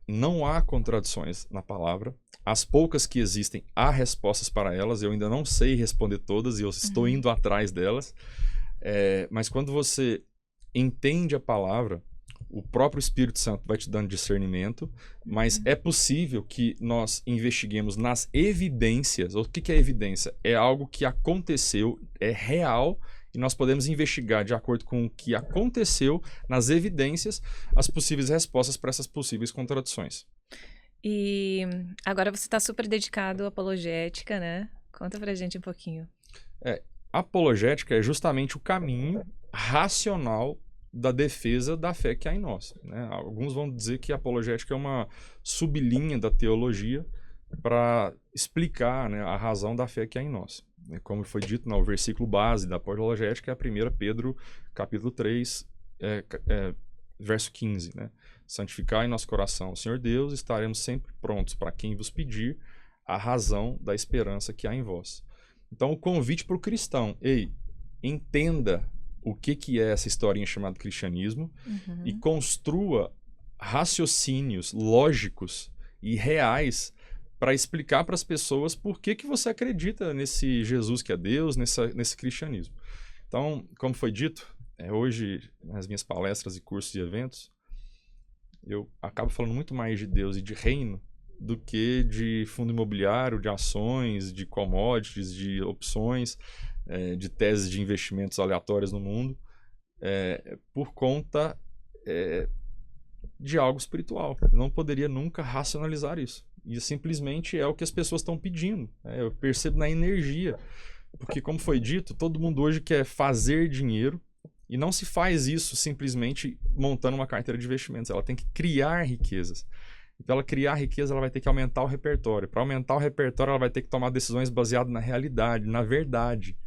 Não há contradições na palavra. As poucas que existem, há respostas para elas. Eu ainda não sei responder todas e eu estou indo atrás delas. Mas quando você entende a palavra, o próprio Espírito Santo vai te dando discernimento, mas é possível que nós investiguemos nas evidências. O que é evidência? É algo que aconteceu, é real, e nós podemos investigar de acordo com o que aconteceu nas evidências as possíveis respostas para essas possíveis contradições. E agora você está super dedicado à apologética, né? Conta pra gente um pouquinho. Apologética é justamente o caminho racional da defesa da fé que há em nós, né? Alguns vão dizer que a apologética é uma sublinha da teologia para explicar, né, a razão da fé que há em nós. Como foi dito no versículo base da apologética, é a 1 Pedro, capítulo 3, verso 15, né? Santificai em nosso coração o Senhor Deus, estaremos sempre prontos para quem vos pedir a razão da esperança que há em vós. Então, o convite para o cristão, entenda o que é essa historinha chamada cristianismo e construa raciocínios lógicos e reais para explicar para as pessoas por que você acredita nesse Jesus que é Deus, nesse cristianismo. Então, como foi dito, hoje, nas minhas palestras e cursos e eventos, eu acabo falando muito mais de Deus e de reino do que de fundo imobiliário, de ações, de commodities, de opções, de teses de investimentos aleatórias no mundo, por conta de algo espiritual. Eu não poderia nunca racionalizar isso. E simplesmente é o que as pessoas estão pedindo. Eu percebo na energia. Porque, como foi dito, todo mundo hoje quer fazer dinheiro e não se faz isso simplesmente montando uma carteira de investimentos. Ela tem que criar riquezas. E para ela criar riqueza, ela vai ter que aumentar o repertório. Para aumentar o repertório, ela vai ter que tomar decisões baseadas na realidade, na verdade.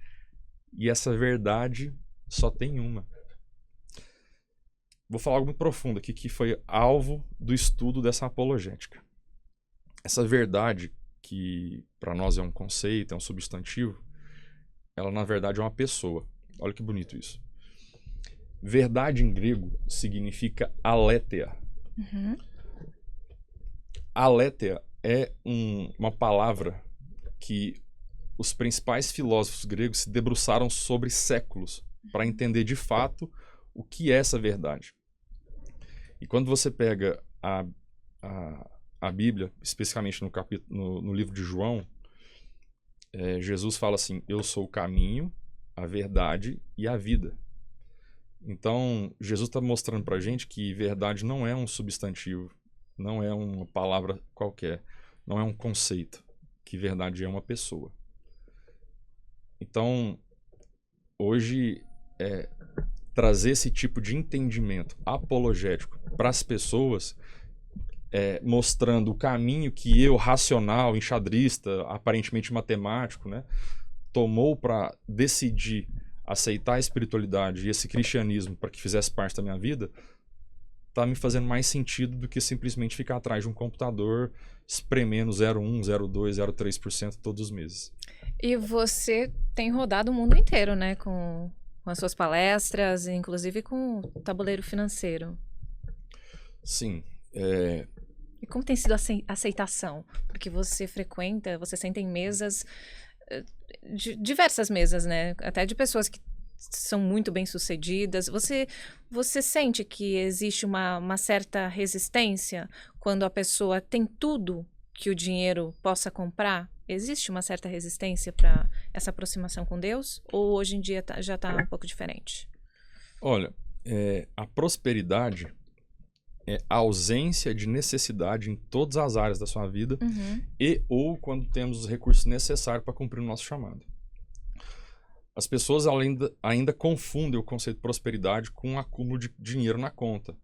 E essa verdade só tem uma. Vou falar algo muito profundo aqui, que foi alvo do estudo dessa apologética. Essa verdade, que para nós é um conceito, é um substantivo, ela na verdade é uma pessoa. Olha que bonito isso. Verdade em grego significa aletheia. Aletheia é uma palavra que os principais filósofos gregos se debruçaram sobre séculos para entender de fato o que é essa verdade. E quando você pega a Bíblia, especificamente no livro de João, Jesus fala assim: eu sou o caminho, a verdade e a vida. Então, Jesus está mostrando para a gente que verdade não é um substantivo, não é uma palavra qualquer, não é um conceito, que verdade é uma pessoa. Então, hoje, trazer esse tipo de entendimento apologético para as pessoas, mostrando o caminho que eu, racional, enxadrista, aparentemente matemático, né, tomou para decidir aceitar a espiritualidade e esse cristianismo para que fizesse parte da minha vida, tá me fazendo mais sentido do que simplesmente ficar atrás de um computador espremendo 0,1, 0,2, 0,3% todos os meses. E você tem rodado o mundo inteiro, né? Com as suas palestras, inclusive com o tabuleiro financeiro. Sim. E como tem sido a aceitação? Porque você frequenta, você senta em mesas, diversas mesas, né? Até de pessoas que são muito bem-sucedidas. Você sente que existe uma certa resistência quando a pessoa tem tudo que o dinheiro possa comprar? Existe uma certa resistência para essa aproximação com Deus? Ou hoje em dia já está um pouco diferente? Olha, a prosperidade é a ausência de necessidade em todas as áreas da sua vida e ou quando temos os recursos necessários para cumprir o nosso chamado. As pessoas ainda confundem o conceito de prosperidade com um acúmulo de dinheiro na conta.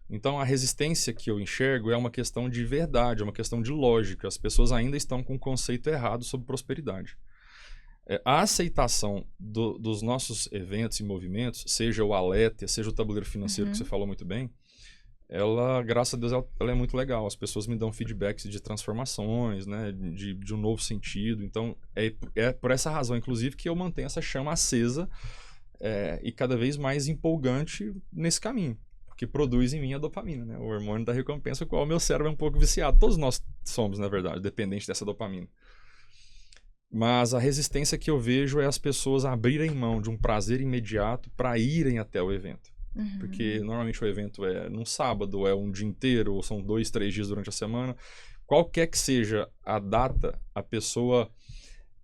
Então, a resistência que eu enxergo é uma questão de verdade, é uma questão de lógica. As pessoas ainda estão com um conceito errado sobre prosperidade. A aceitação dos nossos eventos e movimentos, seja o Aletheia, seja o tabuleiro financeiro, que você falou muito bem, ela, graças a Deus, ela é muito legal. As pessoas me dão feedbacks de transformações, né, de um novo sentido. Então, é por essa razão, inclusive, que eu mantenho essa chama acesa e cada vez mais empolgante nesse caminho. Porque produz em mim a dopamina, né, o hormônio da recompensa, o qual o meu cérebro é um pouco viciado. Todos nós somos, na verdade, dependentes dessa dopamina. Mas a resistência que eu vejo é as pessoas abrirem mão de um prazer imediato para irem até o evento. Porque normalmente o evento é num sábado, é um dia inteiro, ou são 2, 3 dias durante a semana. Qualquer que seja a data, a pessoa,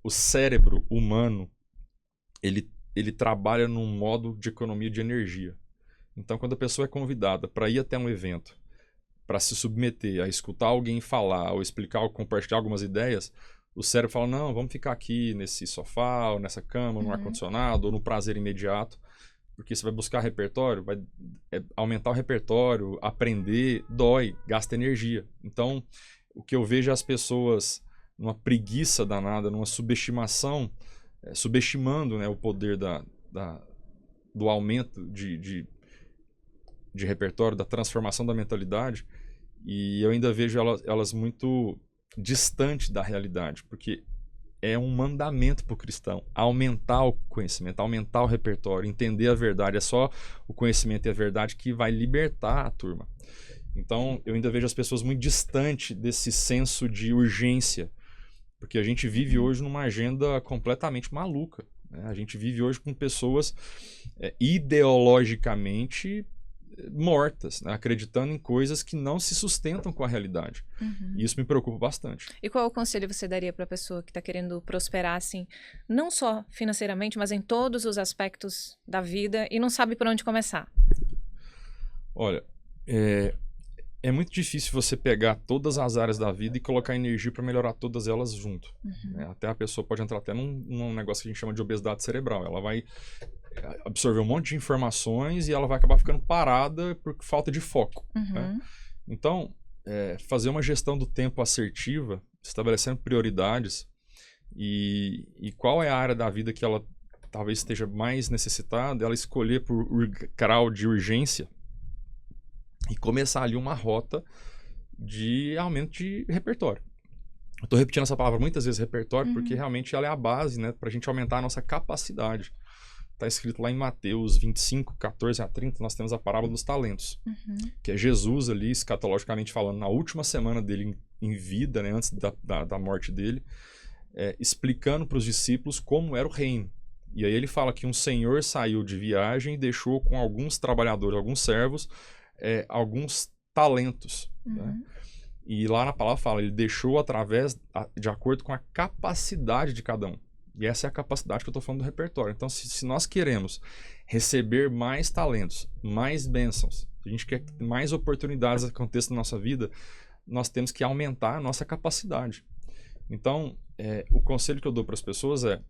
o cérebro humano, ele trabalha num modo de economia de energia. Então, quando a pessoa é convidada para ir até um evento, para se submeter a escutar alguém falar, ou explicar ou compartilhar algumas ideias, o cérebro fala, não, vamos ficar aqui nesse sofá, ou nessa cama, no ar-condicionado, ou no prazer imediato. Porque você vai buscar repertório, vai aumentar o repertório, aprender, dói, gasta energia. Então, o que eu vejo é as pessoas numa preguiça danada, numa subestimação, subestimando, né, o poder do aumento de repertório, da transformação da mentalidade. E eu ainda vejo elas muito distantes da realidade, porque é um mandamento para o cristão aumentar o conhecimento, aumentar o repertório, entender a verdade. É só o conhecimento e a verdade que vai libertar a turma. Então, eu ainda vejo as pessoas muito distantes desse senso de urgência, porque a gente vive hoje numa agenda completamente maluca, né? A gente vive hoje com pessoas ideologicamente mortas, né? Acreditando em coisas que não se sustentam com a realidade. E isso me preocupa bastante. E qual conselho você daria para a pessoa que está querendo prosperar, assim, não só financeiramente, mas em todos os aspectos da vida e não sabe por onde começar? Olha, é muito difícil você pegar todas as áreas da vida e colocar energia para melhorar todas elas junto. Né? Até a pessoa pode entrar até num negócio que a gente chama de obesidade cerebral. Ela vai absorver um monte de informações e ela vai acabar ficando parada por falta de foco. Né? Então, fazer uma gestão do tempo assertiva, estabelecendo prioridades e qual é a área da vida que ela talvez esteja mais necessitada, ela escolher por grau de urgência e começar ali uma rota de aumento de repertório. Eu estou repetindo essa palavra muitas vezes, repertório, porque realmente ela é a base, né, para a gente aumentar a nossa capacidade. Está escrito lá em Mateus 25, 14 a 30, nós temos a parábola dos talentos, que é Jesus ali, escatologicamente falando, na última semana dele em vida, né, antes da morte dele, explicando para os discípulos como era o reino. E aí ele fala que um senhor saiu de viagem e deixou com alguns trabalhadores, alguns servos, alguns talentos. Né? E lá na palavra fala, ele deixou de acordo com a capacidade de cada um. E essa é a capacidade que eu estou falando do repertório. Então, se nós queremos receber mais talentos, mais bênçãos, se a gente quer que mais oportunidades aconteçam na nossa vida, nós temos que aumentar a nossa capacidade. Então, o conselho que eu dou para as pessoas é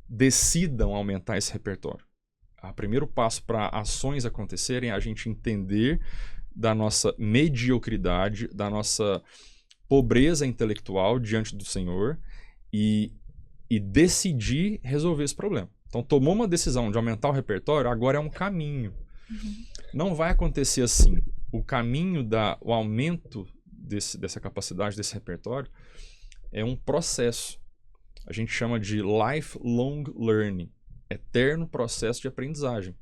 decidam aumentar esse repertório. O primeiro passo para ações acontecerem é a gente entender da nossa mediocridade, da nossa pobreza intelectual diante do Senhor e decidir resolver esse problema. Então, tomou uma decisão de aumentar o repertório, agora é um caminho. Não vai acontecer assim. O caminho o aumento dessa capacidade, desse repertório, é um processo. A gente chama de lifelong learning, eterno processo de aprendizagem.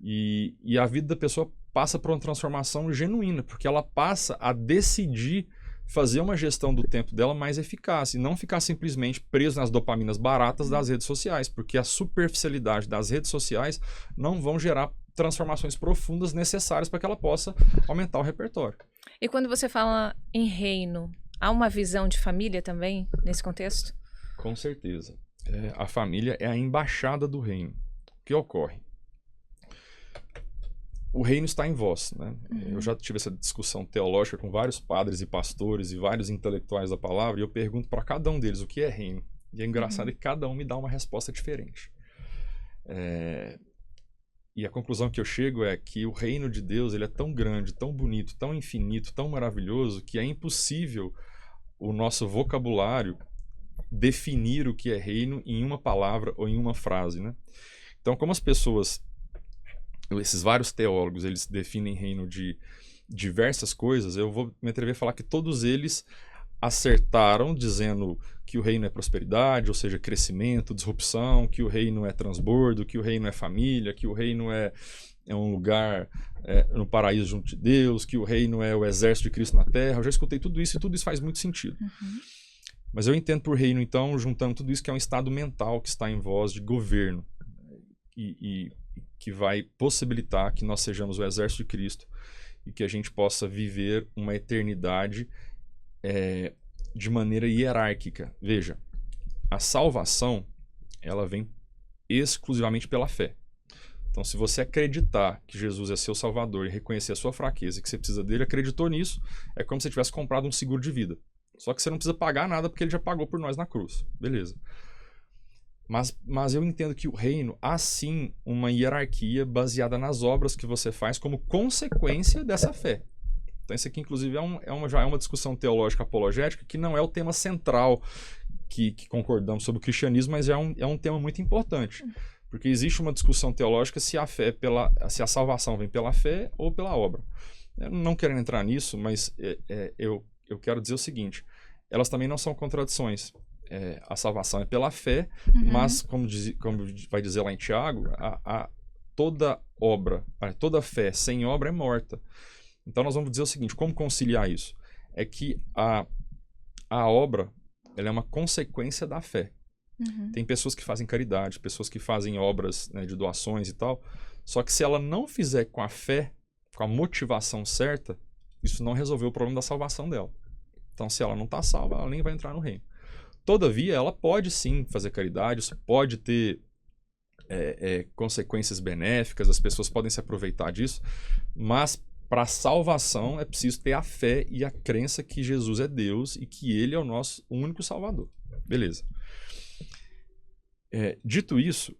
E a vida da pessoa passa por uma transformação genuína, porque ela passa a decidir fazer uma gestão do tempo dela mais eficaz e não ficar simplesmente preso nas dopaminas baratas das redes sociais, porque a superficialidade das redes sociais não vão gerar transformações profundas necessárias para que ela possa aumentar o repertório. E quando você fala em reino, há uma visão de família também nesse contexto? Com certeza. A família é a embaixada do reino. O que ocorre? O reino está em vós, né? Eu já tive essa discussão teológica com vários padres e pastores e vários intelectuais da palavra, e eu pergunto para cada um deles o que é reino. E é engraçado que cada um me dá uma resposta diferente. E a conclusão que eu chego é que o reino de Deus ele é tão grande, tão bonito, tão infinito, tão maravilhoso, que é impossível o nosso vocabulário definir o que é reino em uma palavra ou em uma frase, né? Então, como as pessoas, esses vários teólogos, eles definem reino de diversas coisas, eu vou me atrever a falar que todos eles acertaram dizendo que o reino é prosperidade, ou seja, crescimento, disrupção, que o reino é transbordo, que o reino é família, que o reino é um lugar no paraíso junto de Deus, que o reino é o exército de Cristo na terra. Eu já escutei tudo isso e tudo isso faz muito sentido. Mas eu entendo por reino, então, juntando tudo isso, que é um estado mental que está em voz de governo e que vai possibilitar que nós sejamos o exército de Cristo e que a gente possa viver uma eternidade de maneira hierárquica. Veja, a salvação, ela vem exclusivamente pela fé. Então, se você acreditar que Jesus é seu salvador e reconhecer a sua fraqueza e que você precisa dele, acreditou nisso, é como se você tivesse comprado um seguro de vida. Só que você não precisa pagar nada porque ele já pagou por nós na cruz. Beleza. Mas eu entendo que o reino há sim uma hierarquia baseada nas obras que você faz como consequência dessa fé. Então isso aqui inclusive já é uma discussão teológica apologética que não é o tema central que concordamos sobre o cristianismo, mas é um tema muito importante. Porque existe uma discussão teológica se se a salvação vem pela fé ou pela obra. Eu não quero entrar nisso, mas eu quero dizer o seguinte, elas também não são contradições. A salvação é pela fé, mas como vai dizer lá em Tiago, toda fé sem obra é morta. Então nós vamos dizer o seguinte, como conciliar isso? É que a obra ela é uma consequência da fé. Tem pessoas que fazem caridade, pessoas que fazem obras, né, de doações e tal, só que se ela não fizer com a fé, com a motivação certa, isso não resolveu o problema da salvação dela. Então se ela não está salva, ela nem vai entrar no reino. Todavia, ela pode sim fazer caridade, isso pode ter consequências benéficas, as pessoas podem se aproveitar disso, mas para a salvação é preciso ter a fé e a crença que Jesus é Deus e que Ele é o nosso único Salvador. Beleza. Dito isso,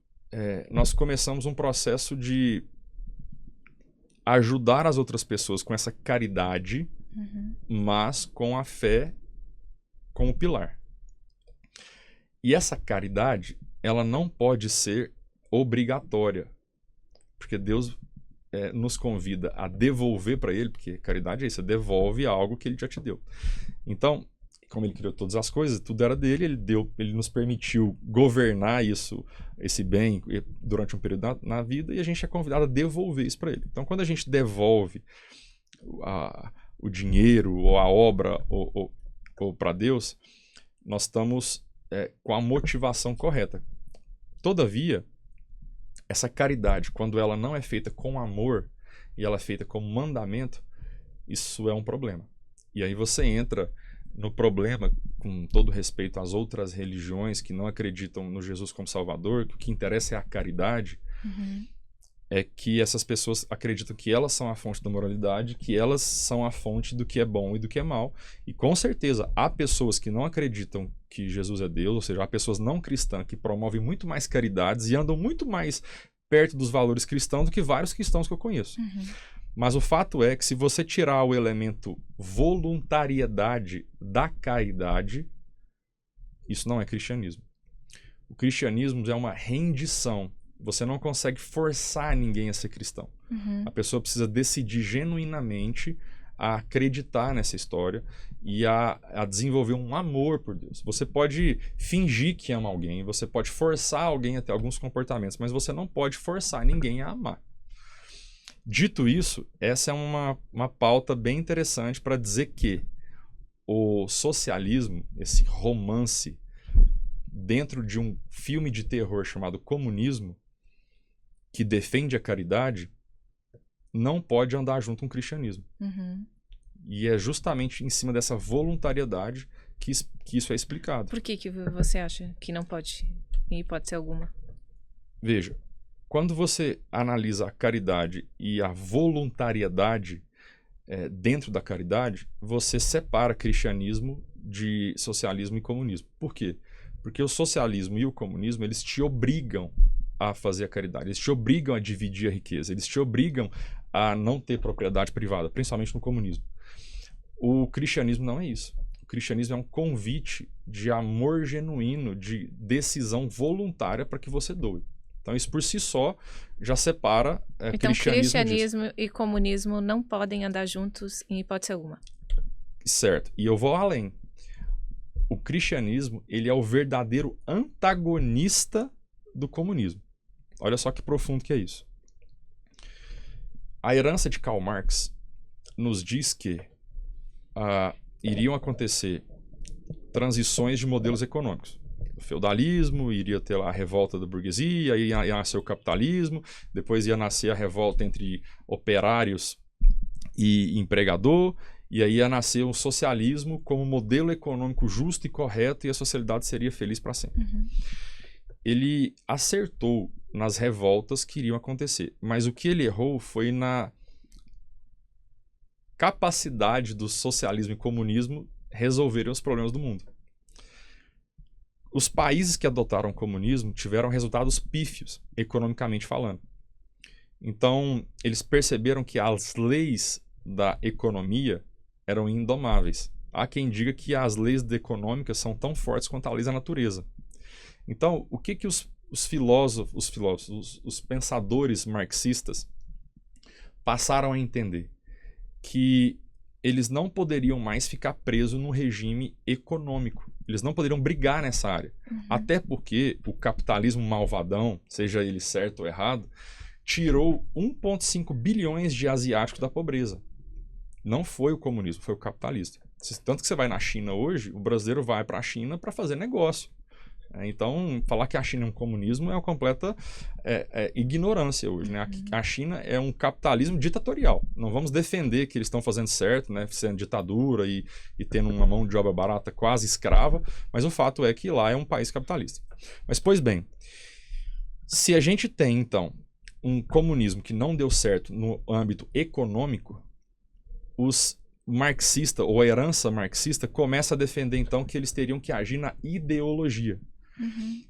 nós começamos um processo de ajudar as outras pessoas com essa caridade, mas com a fé como pilar. E essa caridade, ela não pode ser obrigatória, porque Deus nos convida a devolver para Ele, porque caridade é isso, devolve algo que Ele já te deu. Então, como Ele criou todas as coisas, tudo era dele, Ele nos permitiu governar esse bem durante um período na vida, e a gente é convidado a devolver isso para Ele. Então, quando a gente devolve o dinheiro ou a obra ou para Deus, nós estamos com a motivação correta. Todavia, essa caridade, quando ela não é feita com amor e ela é feita como mandamento, isso é um problema. E aí você entra no problema, com todo respeito às outras religiões que não acreditam no Jesus como Salvador, que o que interessa é a caridade, é que essas pessoas acreditam que elas são a fonte da moralidade, que elas são a fonte do que é bom e do que é mal. E com certeza há pessoas que não acreditam que Jesus é Deus, ou seja, há pessoas não cristãs que promovem muito mais caridades e andam muito mais perto dos valores cristãos do que vários cristãos que eu conheço. Mas o fato é que se você tirar o elemento voluntariedade da caridade, isso não é cristianismo. O cristianismo é uma rendição. Você não consegue forçar ninguém a ser cristão. A pessoa precisa decidir genuinamente a acreditar nessa história e a desenvolver um amor por Deus. Você pode fingir que ama alguém, você pode forçar alguém a ter alguns comportamentos, mas você não pode forçar ninguém a amar. Dito isso, essa é uma pauta bem interessante para dizer que o socialismo, esse romance, dentro de um filme de terror chamado Comunismo, que defende a caridade, não pode andar junto com o cristianismo. E é justamente em cima dessa voluntariedade que isso é explicado. Por que você acha que não pode, em hipótese alguma? Veja, quando você analisa a caridade e a voluntariedade dentro da caridade, você separa cristianismo de socialismo e comunismo. Por quê? Porque o socialismo e o comunismo, eles te obrigam a fazer a caridade, eles te obrigam a dividir a riqueza, eles te obrigam a não ter propriedade privada, principalmente no comunismo. O cristianismo não é isso. O cristianismo é um convite de amor genuíno, de decisão voluntária para que você doe. Então isso por si só já separa então, cristianismo disso. E comunismo não podem andar juntos em hipótese alguma. Certo. E eu vou além. O cristianismo, ele é o verdadeiro antagonista do comunismo. Olha só que profundo que é isso. A herança de Karl Marx nos diz que iriam acontecer transições de modelos econômicos. O feudalismo, iria ter lá a revolta da burguesia, aí ia nascer o capitalismo, depois ia nascer a revolta entre operários e empregador, e aí ia nascer um socialismo como modelo econômico justo e correto, e a sociedade seria feliz para sempre. Ele acertou nas revoltas que iriam acontecer, mas o que ele errou foi na capacidade do socialismo e comunismo resolverem os problemas do mundo. Os países que adotaram o comunismo tiveram resultados pífios, economicamente falando. Então, eles perceberam que as leis da economia eram indomáveis. Há quem diga que as leis econômicas são tão fortes quanto a lei da natureza. Então, o que os filósofos, os pensadores marxistas passaram a entender? Que eles não poderiam mais ficar presos no regime econômico. Eles não poderiam brigar nessa área. Até porque o capitalismo malvadão, seja ele certo ou errado, tirou 1,5 bilhões de asiáticos da pobreza. Não foi o comunismo, foi o capitalismo. Tanto que você vai na China hoje, o brasileiro vai para a China para fazer negócio. Então, falar que a China é um comunismo é uma completa ignorância hoje. Né? A China é um capitalismo ditatorial. Não vamos defender que eles estão fazendo certo, né? Sendo ditadura e tendo uma mão de obra barata quase escrava, mas o fato é que lá é um país capitalista. Mas, pois bem, se a gente tem, então, um comunismo que não deu certo no âmbito econômico, os marxistas, ou a herança marxista, começa a defender, então, que eles teriam que agir na ideologia.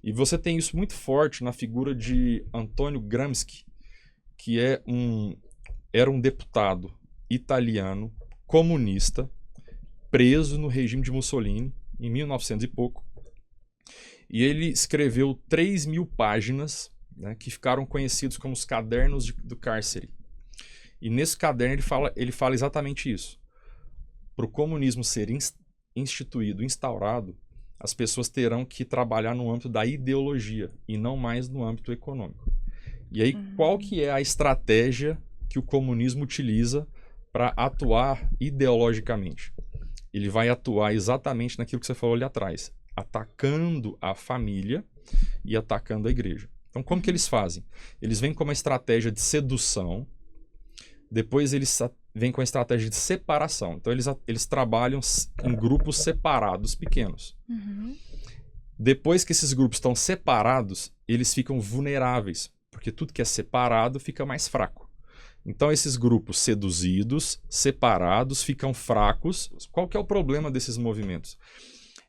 E você tem isso muito forte na figura de Antonio Gramsci, que era um deputado italiano, comunista, preso no regime de Mussolini, em 1900 e pouco. E ele escreveu 3.000 páginas, né, que ficaram conhecidos como os Cadernos do Cárcere. E nesse caderno ele fala exatamente isso. Para o comunismo ser instituído, instaurado, as pessoas terão que trabalhar no âmbito da ideologia e não mais no âmbito econômico. E aí, qual que é a estratégia que o comunismo utiliza para atuar ideologicamente? Ele vai atuar exatamente naquilo que você falou ali atrás, atacando a família e atacando a igreja. Então, como que eles fazem? Eles vêm com uma estratégia de sedução, depois eles vêm com a estratégia de separação. Então, eles trabalham em grupos separados, pequenos. Depois que esses grupos estão separados, eles ficam vulneráveis, porque tudo que é separado fica mais fraco. Então, esses grupos seduzidos, separados, ficam fracos. Qual que é o problema desses movimentos?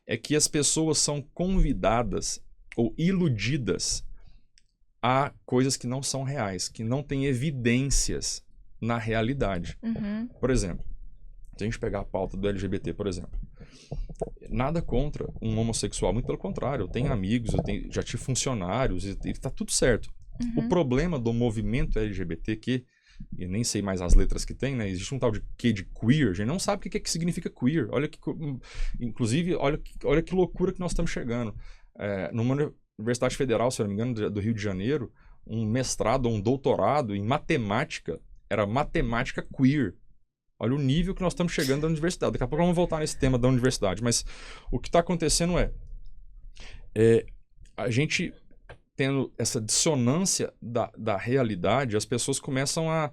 É que as pessoas são convidadas ou iludidas a coisas que não são reais, que não têm evidências na realidade. Por exemplo, se a gente pegar a pauta do LGBT, por exemplo, nada contra um homossexual, muito pelo contrário, eu tenho amigos, já tive funcionários e tá tudo certo. O problema do movimento LGBTQ, eu nem sei mais as letras que tem, né? Existe um tal de Q de queer, a gente não sabe o que significa queer. Inclusive, olha que loucura que nós estamos chegando. Numa Universidade Federal, se eu não me engano, do Rio de Janeiro, um mestrado ou um doutorado em matemática, era matemática queer. Olha o nível que nós estamos chegando da universidade. Daqui a pouco vamos voltar nesse tema da universidade, mas o que está acontecendo a gente tendo essa dissonância da realidade, as pessoas começam a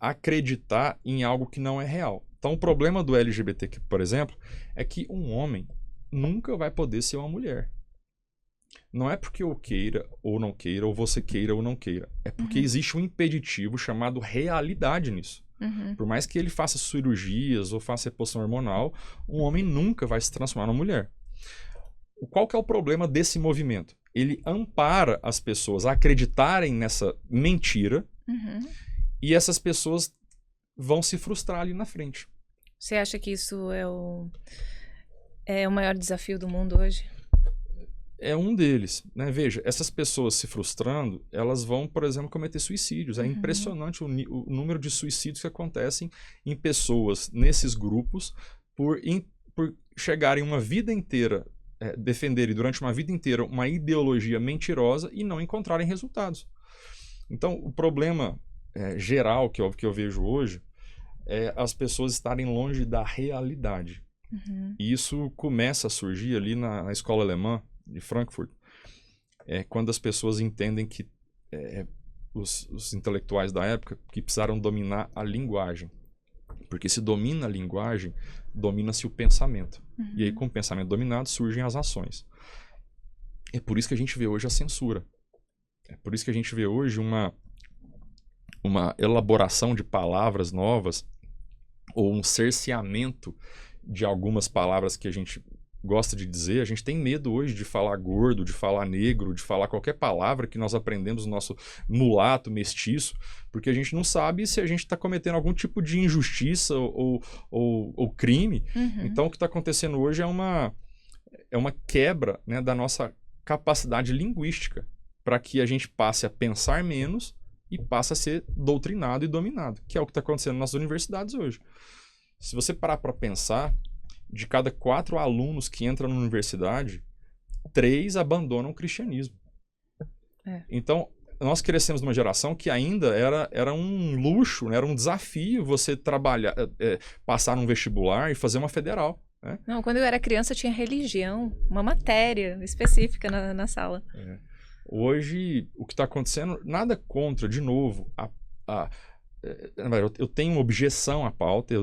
acreditar em algo que não é real. Então, o problema do LGBTQ, por exemplo, é que um homem nunca vai poder ser uma mulher. Não é porque eu queira ou não queira, ou você queira ou não queira. É porque existe um impeditivo chamado realidade nisso. Por mais que ele faça cirurgias ou faça reposição hormonal, um homem nunca vai se transformar numa mulher. Qual que é o problema desse movimento? Ele ampara as pessoas a acreditarem nessa mentira e essas pessoas vão se frustrar ali na frente. Você acha que isso é o maior desafio do mundo hoje? É um deles, né? Veja, essas pessoas se frustrando, elas vão, por exemplo, cometer suicídios. É impressionante o número de suicídios que acontecem em pessoas nesses grupos por chegarem uma vida inteira, defenderem durante uma vida inteira uma ideologia mentirosa e não encontrarem resultados. Então, o problema geral que eu vejo hoje é as pessoas estarem longe da realidade. E isso começa a surgir ali na escola alemã de Frankfurt, quando as pessoas entendem que os intelectuais da época que precisaram dominar a linguagem. Porque se domina a linguagem, domina-se o pensamento. E aí, com o pensamento dominado, surgem as ações. É por isso que a gente vê hoje a censura. É por isso que a gente vê hoje uma elaboração de palavras novas ou um cerceamento de algumas palavras que a gente gosta de dizer. A gente tem medo hoje de falar gordo, de falar negro, de falar qualquer palavra que nós aprendemos no nosso mulato, mestiço, porque a gente não sabe se a gente está cometendo algum tipo de injustiça ou crime. Então, o que está acontecendo hoje é uma quebra, né, da nossa capacidade linguística para que a gente passe a pensar menos e passe a ser doutrinado e dominado, que é o que está acontecendo nas universidades hoje. Se você parar para pensar, de cada 4 alunos que entram na universidade, 3 abandonam o cristianismo. Então, nós crescemos numa geração que ainda era um luxo, né? Era um desafio você trabalhar, passar num vestibular e fazer uma federal. Né? Não, quando eu era criança tinha religião, uma matéria específica na sala. Hoje, o que está acontecendo, nada contra, de novo, eu tenho uma objeção à pauta,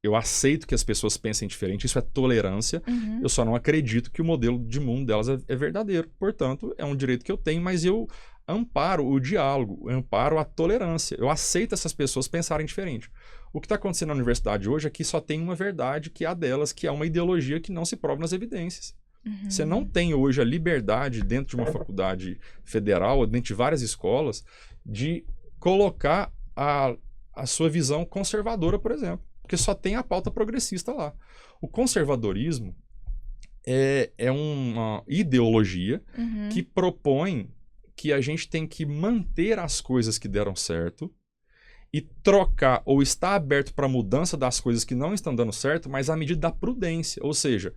eu aceito que as pessoas pensem diferente, isso é tolerância, eu só não acredito que o modelo de mundo delas é verdadeiro. Portanto, é um direito que eu tenho, mas eu amparo o diálogo, eu amparo a tolerância, eu aceito essas pessoas pensarem diferente. O que está acontecendo na universidade hoje é que só tem uma verdade, que é a delas, que é uma ideologia que não se prova nas evidências. Você não tem hoje a liberdade dentro de uma faculdade federal, ou dentro de várias escolas, de colocar a sua visão conservadora, por exemplo. Porque só tem a pauta progressista lá. O conservadorismo é uma ideologia que propõe que a gente tem que manter as coisas que deram certo e trocar ou estar aberto para a mudança das coisas que não estão dando certo, mas à medida da prudência. Ou seja,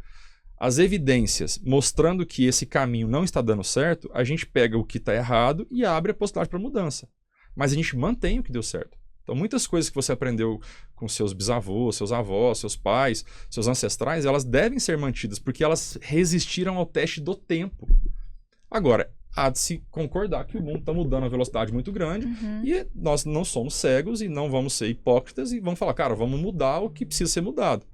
as evidências mostrando que esse caminho não está dando certo, a gente pega o que está errado e abre a possibilidade para mudança. Mas a gente mantém o que deu certo. Então, muitas coisas que você aprendeu com seus bisavôs, seus avós, seus pais, seus ancestrais, elas devem ser mantidas, porque elas resistiram ao teste do tempo. Agora, há de se concordar que o mundo está mudando a velocidade muito grande e nós não somos cegos e não vamos ser hipócritas e vamos falar, cara, vamos mudar o que precisa ser mudado.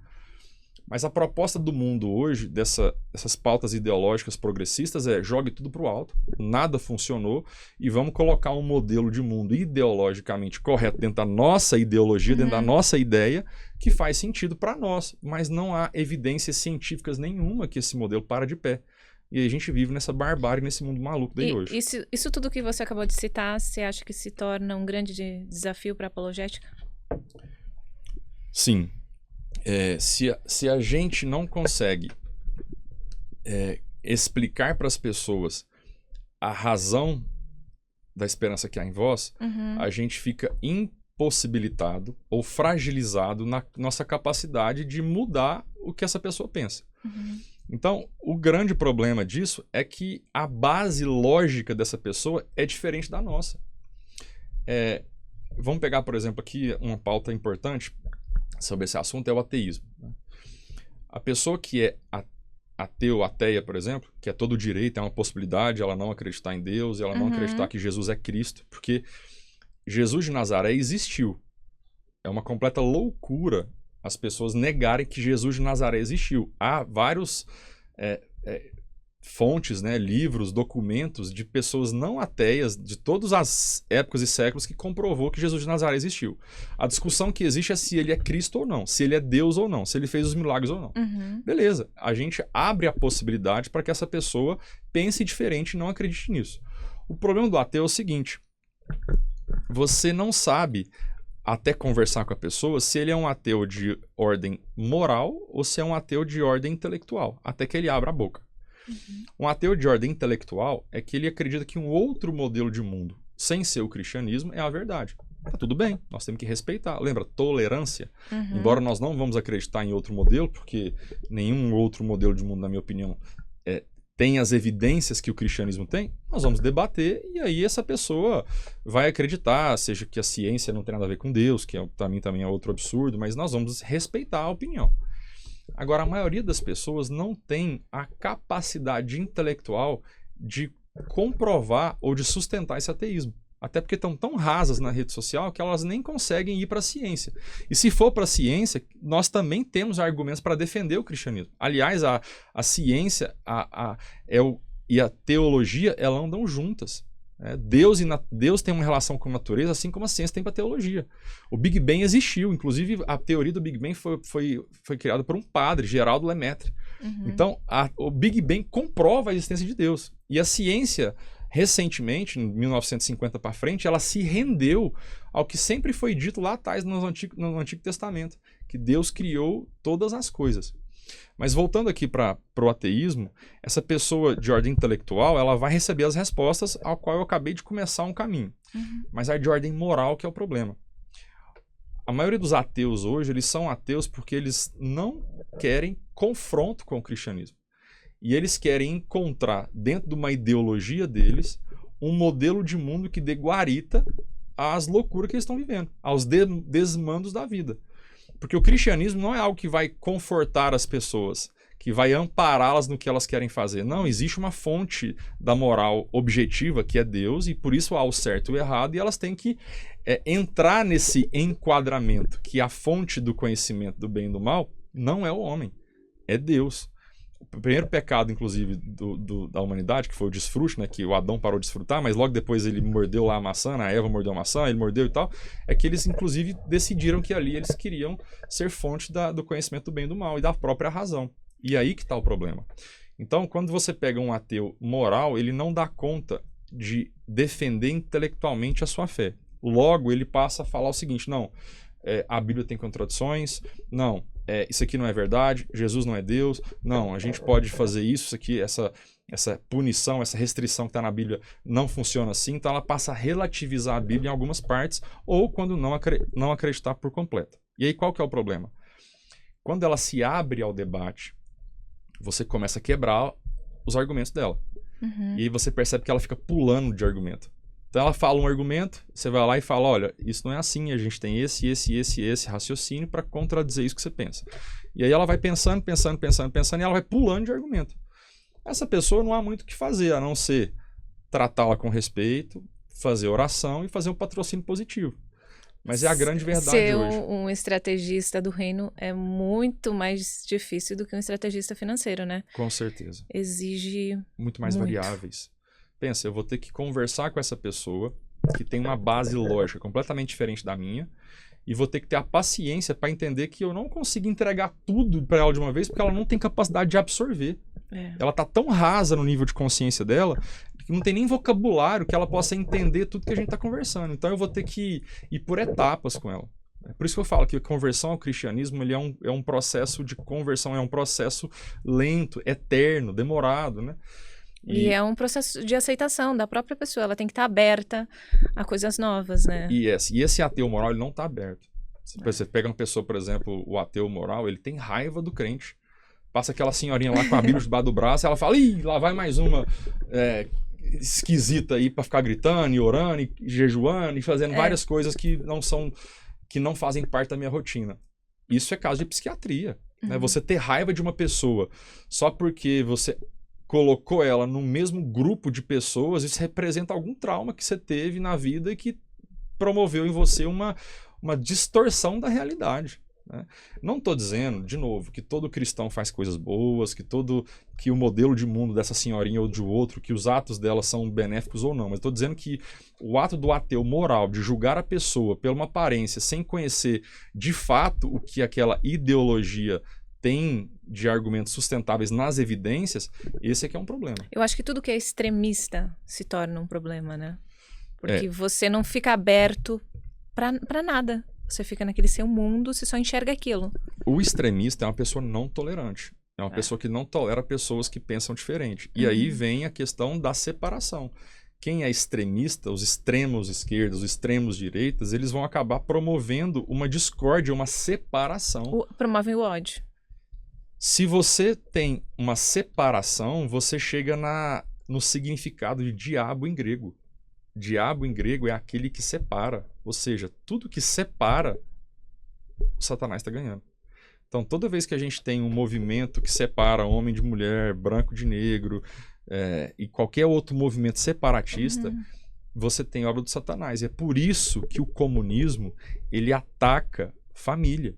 Mas a proposta do mundo hoje, dessas pautas ideológicas progressistas, jogue tudo para o alto, nada funcionou e vamos colocar um modelo de mundo ideologicamente correto dentro da nossa ideologia, dentro da nossa ideia, que faz sentido para nós, mas não há evidências científicas nenhuma que esse modelo para de pé. E a gente vive nessa barbárie, nesse mundo maluco daí hoje. Isso tudo que você acabou de citar, você acha que se torna um grande desafio para a apologética? Sim. Se a gente não consegue explicar para as pessoas a razão da esperança que há em vós, a gente fica impossibilitado ou fragilizado na nossa capacidade de mudar o que essa pessoa pensa. Então, o grande problema disso é que a base lógica dessa pessoa é diferente da nossa. Vamos pegar, por exemplo, aqui uma pauta importante sobre esse assunto, é o ateísmo. A pessoa que é ateu, ateia, por exemplo, que é todo direito, é uma possibilidade ela não acreditar em Deus, ela não acreditar que Jesus é Cristo, porque Jesus de Nazaré existiu. É uma completa loucura as pessoas negarem que Jesus de Nazaré existiu. Há vários fontes, né, livros, documentos de pessoas não ateias de todas as épocas e séculos que comprovou que Jesus de Nazaré existiu. A discussão que existe é se ele é Cristo ou não, se ele é Deus ou não, se ele fez os milagres ou não. Beleza, a gente abre a possibilidade para que essa pessoa pense diferente e não acredite nisso. O problema do ateu é o seguinte: você não sabe, até conversar com a pessoa, se ele é um ateu de ordem moral ou se é um ateu de ordem intelectual, até que ele abra a boca. Um ateu de ordem intelectual é que ele acredita que um outro modelo de mundo, sem ser o cristianismo, é a verdade. Tá tudo bem, nós temos que respeitar. Lembra, tolerância? Embora nós não vamos acreditar em outro modelo, porque nenhum outro modelo de mundo, na minha opinião, tem as evidências que o cristianismo tem, nós vamos debater e aí essa pessoa vai acreditar, seja que a ciência não tem nada a ver com Deus, que para mim também é outro absurdo, mas nós vamos respeitar a opinião. Agora, a maioria das pessoas não tem a capacidade intelectual de comprovar ou de sustentar esse ateísmo. Até porque estão tão rasas na rede social que elas nem conseguem ir para a ciência. E se for para a ciência, nós também temos argumentos para defender o cristianismo. Aliás, a ciência e a teologia, elas andam juntas. Deus tem uma relação com a natureza, assim como a ciência tem para a teologia. O Big Bang existiu, inclusive a teoria do Big Bang foi criada por um padre, Geraldo Lemaitre. Então, o Big Bang comprova a existência de Deus. E a ciência, recentemente, em 1950 para frente, ela se rendeu ao que sempre foi dito lá atrás no Antigo Testamento, que Deus criou todas as coisas. Mas voltando aqui para o ateísmo, essa pessoa de ordem intelectual, ela vai receber as respostas ao qual eu acabei de começar um caminho. Mas a de ordem moral que é o problema. A maioria dos ateus hoje, eles são ateus porque eles não querem confronto com o cristianismo. E eles querem encontrar, dentro de uma ideologia deles, um modelo de mundo que dê guarita às loucuras que eles estão vivendo, aos desmandos da vida. Porque o cristianismo não é algo que vai confortar as pessoas, que vai ampará-las no que elas querem fazer. Não, existe uma fonte da moral objetiva, que é Deus, e por isso há o certo e o errado, e elas têm que entrar nesse enquadramento, que a fonte do conhecimento do bem e do mal não é o homem, é Deus. O primeiro pecado, inclusive, da humanidade, que foi o desfrute, né, que o Adão parou de desfrutar, mas logo depois ele mordeu lá a maçã, a Eva mordeu a maçã, ele mordeu e tal, é que eles, inclusive, decidiram que ali eles queriam ser fonte do conhecimento do bem e do mal e da própria razão. E aí que está o problema. Então, quando você pega um ateu moral, ele não dá conta de defender intelectualmente a sua fé. Logo, ele passa a falar o seguinte: não, a Bíblia tem contradições, não, isso aqui não é verdade, Jesus não é Deus, não, a gente pode fazer isso aqui, essa punição, essa restrição que está na Bíblia não funciona assim, então ela passa a relativizar a Bíblia em algumas partes, ou quando não acreditar por completo. E aí qual que é o problema? Quando ela se abre ao debate, você começa a quebrar os argumentos dela. E aí você percebe que ela fica pulando de argumento. Então ela fala um argumento, você vai lá e fala: olha, isso não é assim, a gente tem esse raciocínio para contradizer isso que você pensa. E aí ela vai pensando, e ela vai pulando de argumento. Essa pessoa não há muito o que fazer, a não ser tratá-la com respeito, fazer oração e fazer um patrocínio positivo. Mas é a grande verdade hoje. Ser um estrategista do reino é muito mais difícil do que um estrategista financeiro, né? Com certeza. Exige muito mais variáveis. Pensa, eu vou ter que conversar com essa pessoa que tem uma base lógica completamente diferente da minha e vou ter que ter a paciência para entender que eu não consigo entregar tudo para ela de uma vez porque ela não tem capacidade de absorver. Ela está tão rasa no nível de consciência dela que não tem nem vocabulário que ela possa entender tudo que a gente está conversando. Então eu vou ter que ir por etapas com ela. É por isso que eu falo que a conversão ao cristianismo ele é um processo de conversão, é um processo lento, eterno, demorado, né? E é um processo de aceitação da própria pessoa, ela tem que estar aberta a coisas novas, né? E esse ateu moral, ele não está aberto. Você pega uma pessoa, por exemplo, o ateu moral, ele tem raiva do crente. Passa aquela senhorinha lá com a Bíblia debaixo do braço, ela fala, ih, lá vai mais uma esquisita aí para ficar gritando e orando e jejuando e fazendo várias coisas que não fazem parte da minha rotina. Isso é caso de psiquiatria. Né? Você ter raiva de uma pessoa só porque você colocou ela no mesmo grupo de pessoas, isso representa algum trauma que você teve na vida e que promoveu em você uma distorção da realidade. Né? Não estou dizendo, de novo, que todo cristão faz coisas boas, que o modelo de mundo dessa senhorinha ou de outro, que os atos dela são benéficos ou não, mas estou dizendo que o ato do ateu moral de julgar a pessoa por uma aparência sem conhecer de fato o que aquela ideologia tem de argumentos sustentáveis nas evidências, esse é que é um problema. Eu acho que tudo que é extremista se torna um problema, né? Porque você não fica aberto para nada. Você fica naquele seu mundo, você só enxerga aquilo. O extremista é uma pessoa não tolerante. É uma pessoa que não tolera pessoas que pensam diferente. E aí vem a questão da separação. Quem é extremista, os extremos esquerdos, os extremos direitas, eles vão acabar promovendo uma discórdia, uma separação. Promovem o ódio. Se você tem uma separação, você chega no significado de diabo em grego. Diabo em grego é aquele que separa. Ou seja, tudo que separa, o Satanás está ganhando. Então, toda vez que a gente tem um movimento que separa homem de mulher, branco de negro, e qualquer outro movimento separatista, você tem obra do Satanás. E é por isso que o comunismo ele ataca família.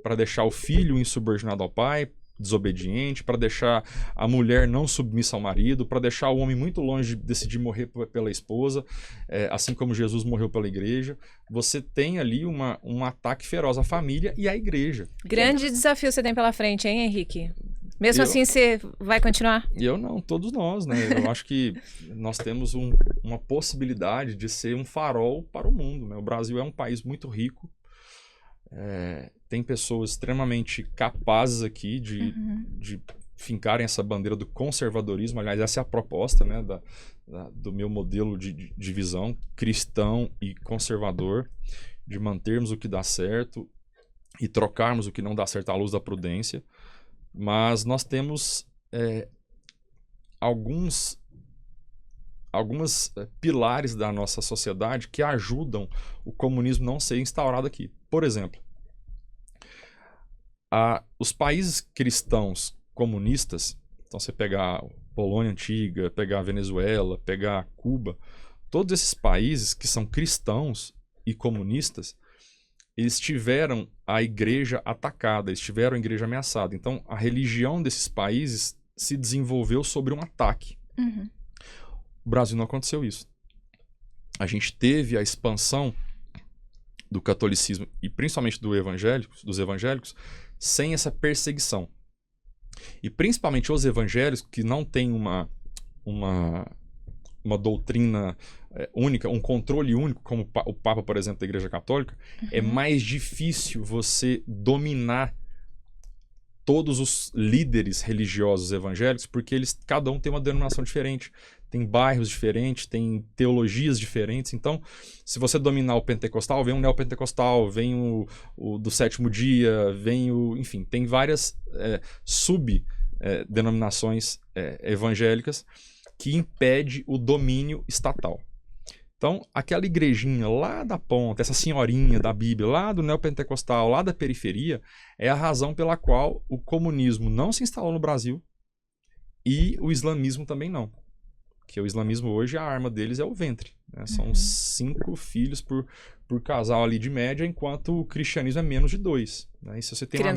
Para deixar o filho insubordinado ao pai, desobediente, para deixar a mulher não submissa ao marido, para deixar o homem muito longe de decidir morrer pela esposa, assim como Jesus morreu pela igreja. Você tem ali um ataque feroz à família e à igreja. Grande desafio você tem pela frente, hein, Henrique? Mesmo assim, você vai continuar? Eu não, todos nós, né? Eu acho que nós temos uma possibilidade de ser um farol para o mundo, né? O Brasil é um país muito rico, tem pessoas extremamente capazes aqui de fincarem essa bandeira do conservadorismo. Aliás, essa é a proposta, né, do meu modelo de visão cristão e conservador, de mantermos o que dá certo e trocarmos o que não dá certo à luz da prudência. Mas nós temos alguns pilares da nossa sociedade que ajudam o comunismo não ser instaurado aqui. Por exemplo, os países cristãos comunistas, então você pegar a Polônia Antiga, pegar a Venezuela, pegar Cuba, todos esses países que são cristãos e comunistas, eles tiveram a igreja atacada, eles tiveram a igreja ameaçada. Então, a religião desses países se desenvolveu sobre um ataque. O Brasil não aconteceu isso. A gente teve a expansão do catolicismo e principalmente dos evangélicos sem essa perseguição. E principalmente os evangélicos que não têm uma doutrina única, um controle único, como o Papa, por exemplo, da Igreja Católica, é mais difícil você dominar todos os líderes religiosos evangélicos, porque cada um tem uma denominação diferente, tem bairros diferentes, tem teologias diferentes. Então, se você dominar o pentecostal, vem um neopentecostal, vem o do sétimo dia, enfim, tem várias denominações evangélicas que impede o domínio estatal. Então, aquela igrejinha lá da ponta, essa senhorinha da Bíblia, lá do neopentecostal, lá da periferia, é a razão pela qual o comunismo não se instalou no Brasil e o islamismo também não. Porque o islamismo hoje, a arma deles é o ventre. Né? São 5 filhos por casal ali de média, enquanto o cristianismo é menos de 2. Né? E se você tem uma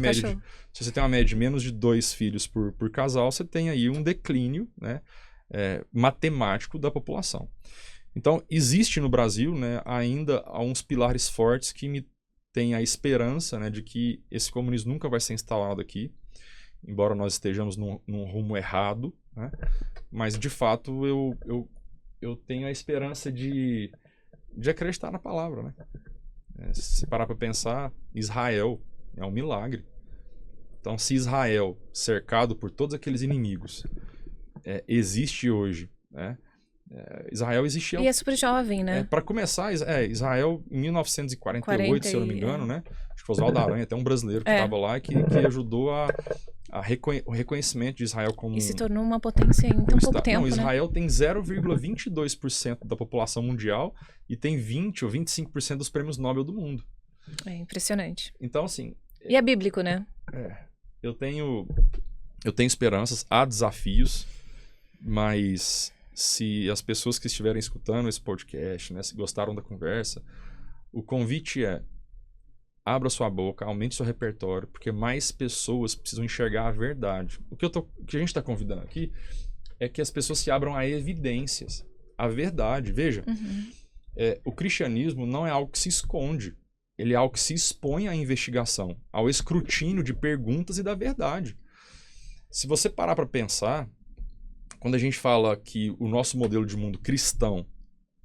média de menos de 2 filhos por casal, você tem aí um declínio, né, matemático da população. Então, existe no Brasil, né, ainda uns pilares fortes que me têm a esperança, né, de que esse comunismo nunca vai ser instalado aqui, embora nós estejamos num rumo errado, né? Mas, de fato, eu tenho a esperança de acreditar na palavra. Né? Se parar para pensar, Israel é um milagre. Então, se Israel, cercado por todos aqueles inimigos, existe hoje, né? Israel existia... E é super jovem, né? Para começar, Israel, em 1948, se eu não me engano, né? Acho que foi Oswaldo Aranha, até um brasileiro que estava lá, que ajudou o reconhecimento de Israel como... E se tornou uma potência em tão pouco tempo, Não, Israel tem 0,22% da população mundial e tem 20 ou 25% dos prêmios Nobel do mundo. É impressionante. Então, assim... E é bíblico, né? Eu tenho esperanças, há desafios, mas se as pessoas que estiverem escutando esse podcast, né, se gostaram da conversa, o convite abra sua boca, aumente seu repertório, porque mais pessoas precisam enxergar a verdade. O que a gente está convidando aqui é que as pessoas se abram a evidências, a verdade. Veja, o cristianismo não é algo que se esconde, ele é algo que se expõe à investigação, ao escrutínio de perguntas e da verdade. Se você parar para pensar, quando a gente fala que o nosso modelo de mundo cristão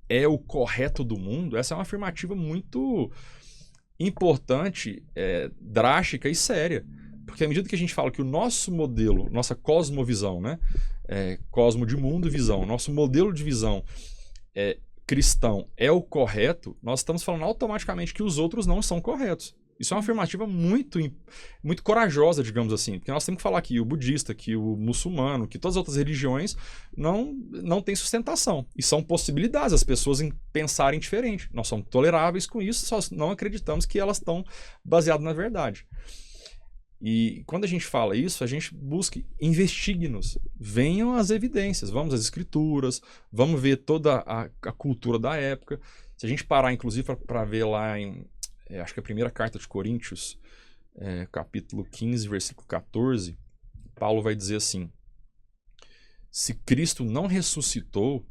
é o correto do mundo, essa é uma afirmativa muito importante, drástica e séria. Porque à medida que a gente fala que o nosso modelo, nossa cosmovisão, né? Cosmo de mundo e visão, nosso modelo de visão cristão é o correto, nós estamos falando automaticamente que os outros não são corretos. Isso é uma afirmativa muito, muito corajosa, digamos assim, porque nós temos que falar que o budista, que o muçulmano, que todas as outras religiões não têm sustentação. E são possibilidades as pessoas pensarem diferente. Nós somos toleráveis com isso, só não acreditamos que elas estão baseadas na verdade. E quando a gente fala isso, a gente busca, investigue-nos, venham as evidências, vamos às escrituras, vamos ver toda a cultura da época. Se a gente parar, inclusive, para ver lá em... acho que a primeira carta de Coríntios, capítulo 15, versículo 14, Paulo vai dizer assim: se Cristo não ressuscitou,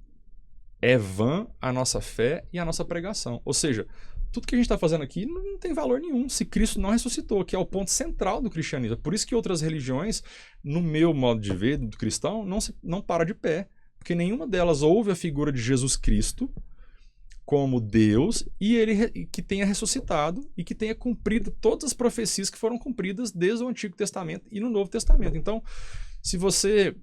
é vã a nossa fé e a nossa pregação. Ou seja, tudo que a gente está fazendo aqui não tem valor nenhum se Cristo não ressuscitou, que é o ponto central do cristianismo. Por isso que outras religiões, no meu modo de ver, do cristão, não para de pé, porque nenhuma delas ouve a figura de Jesus Cristo como Deus, e ele que tenha ressuscitado e que tenha cumprido todas as profecias que foram cumpridas desde o Antigo Testamento e no Novo Testamento. Então, se você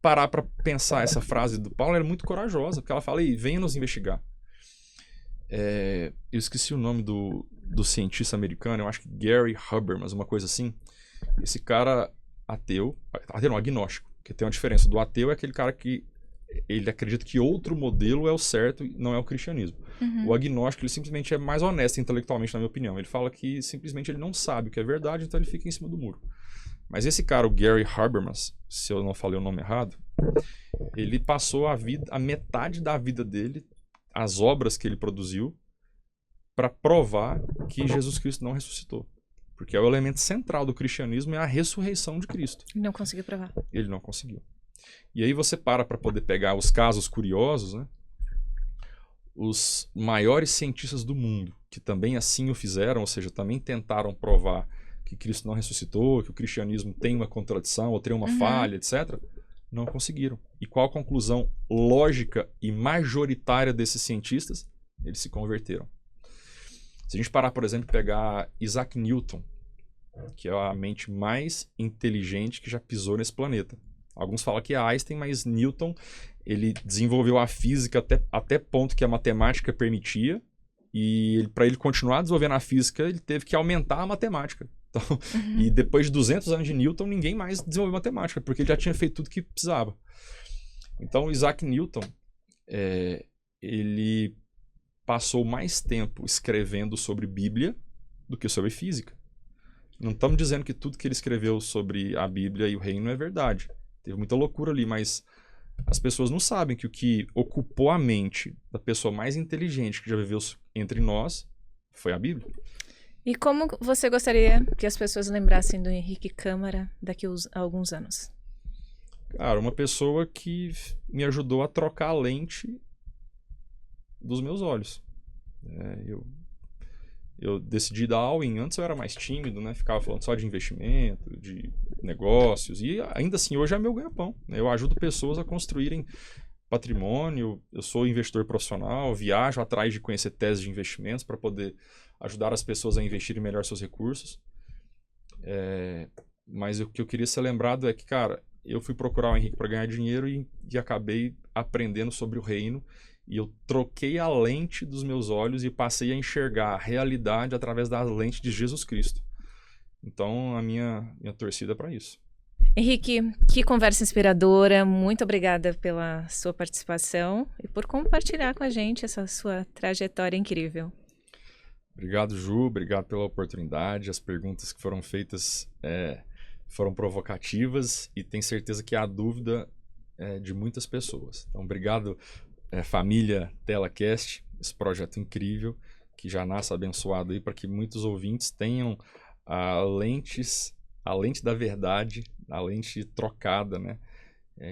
parar para pensar essa frase do Paulo, ela é muito corajosa, porque ela fala: venha nos investigar. Eu esqueci o nome do cientista americano, eu acho que Gary Habermas, uma coisa assim. Esse cara ateu não, agnóstico, que tem uma diferença. Do ateu é aquele cara que ele acredita que outro modelo é o certo e não é o cristianismo. O agnóstico, ele simplesmente é mais honesto intelectualmente, na minha opinião. Ele fala que simplesmente ele não sabe o que é verdade, então ele fica em cima do muro. Mas esse cara, o Gary Habermas, se eu não falei o nome errado, ele passou a metade da vida dele, as obras que ele produziu, para provar que Jesus Cristo não ressuscitou. Porque o elemento central do cristianismo é a ressurreição de Cristo. Ele não conseguiu provar. Ele não conseguiu. E aí você para poder pegar os casos curiosos, né? Os maiores cientistas do mundo, que também assim o fizeram, ou seja, também tentaram provar que Cristo não ressuscitou, que o cristianismo tem uma contradição ou tem uma falha, etc., não conseguiram. E qual a conclusão lógica e majoritária desses cientistas? Eles se converteram. Se a gente parar, por exemplo, e pegar Isaac Newton, que é a mente mais inteligente que já pisou nesse planeta. Alguns falam que é Einstein, mas Newton, ele desenvolveu a física até ponto que a matemática permitia, e para ele continuar desenvolvendo a física, ele teve que aumentar a matemática. Então, e depois de 200 anos de Newton, ninguém mais desenvolveu matemática, porque ele já tinha feito tudo que precisava. Então, Isaac Newton, ele passou mais tempo escrevendo sobre Bíblia do que sobre física. Não estamos dizendo que tudo que ele escreveu sobre a Bíblia e o reino é verdade. Teve muita loucura ali, mas as pessoas não sabem que o que ocupou a mente da pessoa mais inteligente que já viveu entre nós foi a Bíblia. E como você gostaria que as pessoas lembrassem do Henrique Câmara daqui a alguns anos? Cara, uma pessoa que me ajudou a trocar a lente dos meus olhos. Eu decidi dar all-in. Antes eu era mais tímido, né? Ficava falando só de investimento, de negócios. E ainda assim, hoje é meu ganha-pão, né? Eu ajudo pessoas a construírem patrimônio, eu sou investidor profissional, viajo atrás de conhecer teses de investimentos para poder ajudar as pessoas a investirem melhor seus recursos. Mas o que eu queria ser lembrado é que, cara, eu fui procurar o Henrique para ganhar dinheiro e acabei aprendendo sobre o reino, e eu troquei a lente dos meus olhos e passei a enxergar a realidade através da lente de Jesus Cristo. Então, a minha torcida é para isso. Henrique, que conversa inspiradora. Muito obrigada pela sua participação e por compartilhar com a gente essa sua trajetória incrível. Obrigado, Ju. Obrigado pela oportunidade. As perguntas que foram feitas foram provocativas e tenho certeza que há dúvida de muitas pessoas. Então, obrigado, família TelaCast, esse projeto incrível que já nasce abençoado aí para que muitos ouvintes tenham a lente da verdade, a lente trocada, né?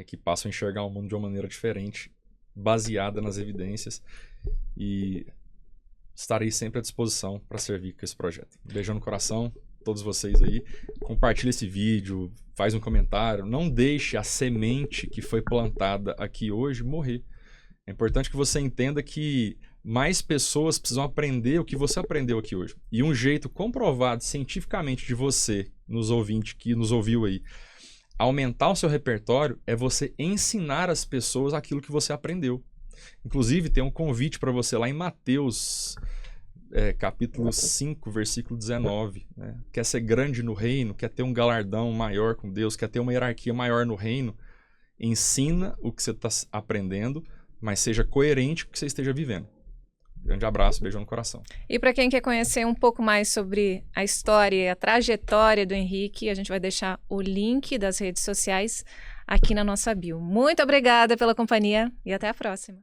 Que passam a enxergar o mundo de uma maneira diferente, baseada nas evidências, e estarei sempre à disposição para servir com esse projeto. Beijão no coração, todos vocês aí. Compartilhe esse vídeo, faz um comentário, não deixe a semente que foi plantada aqui hoje morrer. É importante que você entenda que mais pessoas precisam aprender o que você aprendeu aqui hoje. E um jeito comprovado cientificamente de você, nos ouvintes que nos ouviu aí, aumentar o seu repertório é você ensinar as pessoas aquilo que você aprendeu. Inclusive, tem um convite para você lá em Mateus, capítulo 5, versículo 19. Né? Quer ser grande no reino, quer ter um galardão maior com Deus, quer ter uma hierarquia maior no reino, ensina o que você está aprendendo, mas seja coerente com o que você esteja vivendo. Grande abraço, beijão no coração. E para quem quer conhecer um pouco mais sobre a história e a trajetória do Henrique, a gente vai deixar o link das redes sociais aqui na nossa bio. Muito obrigada pela companhia e até a próxima.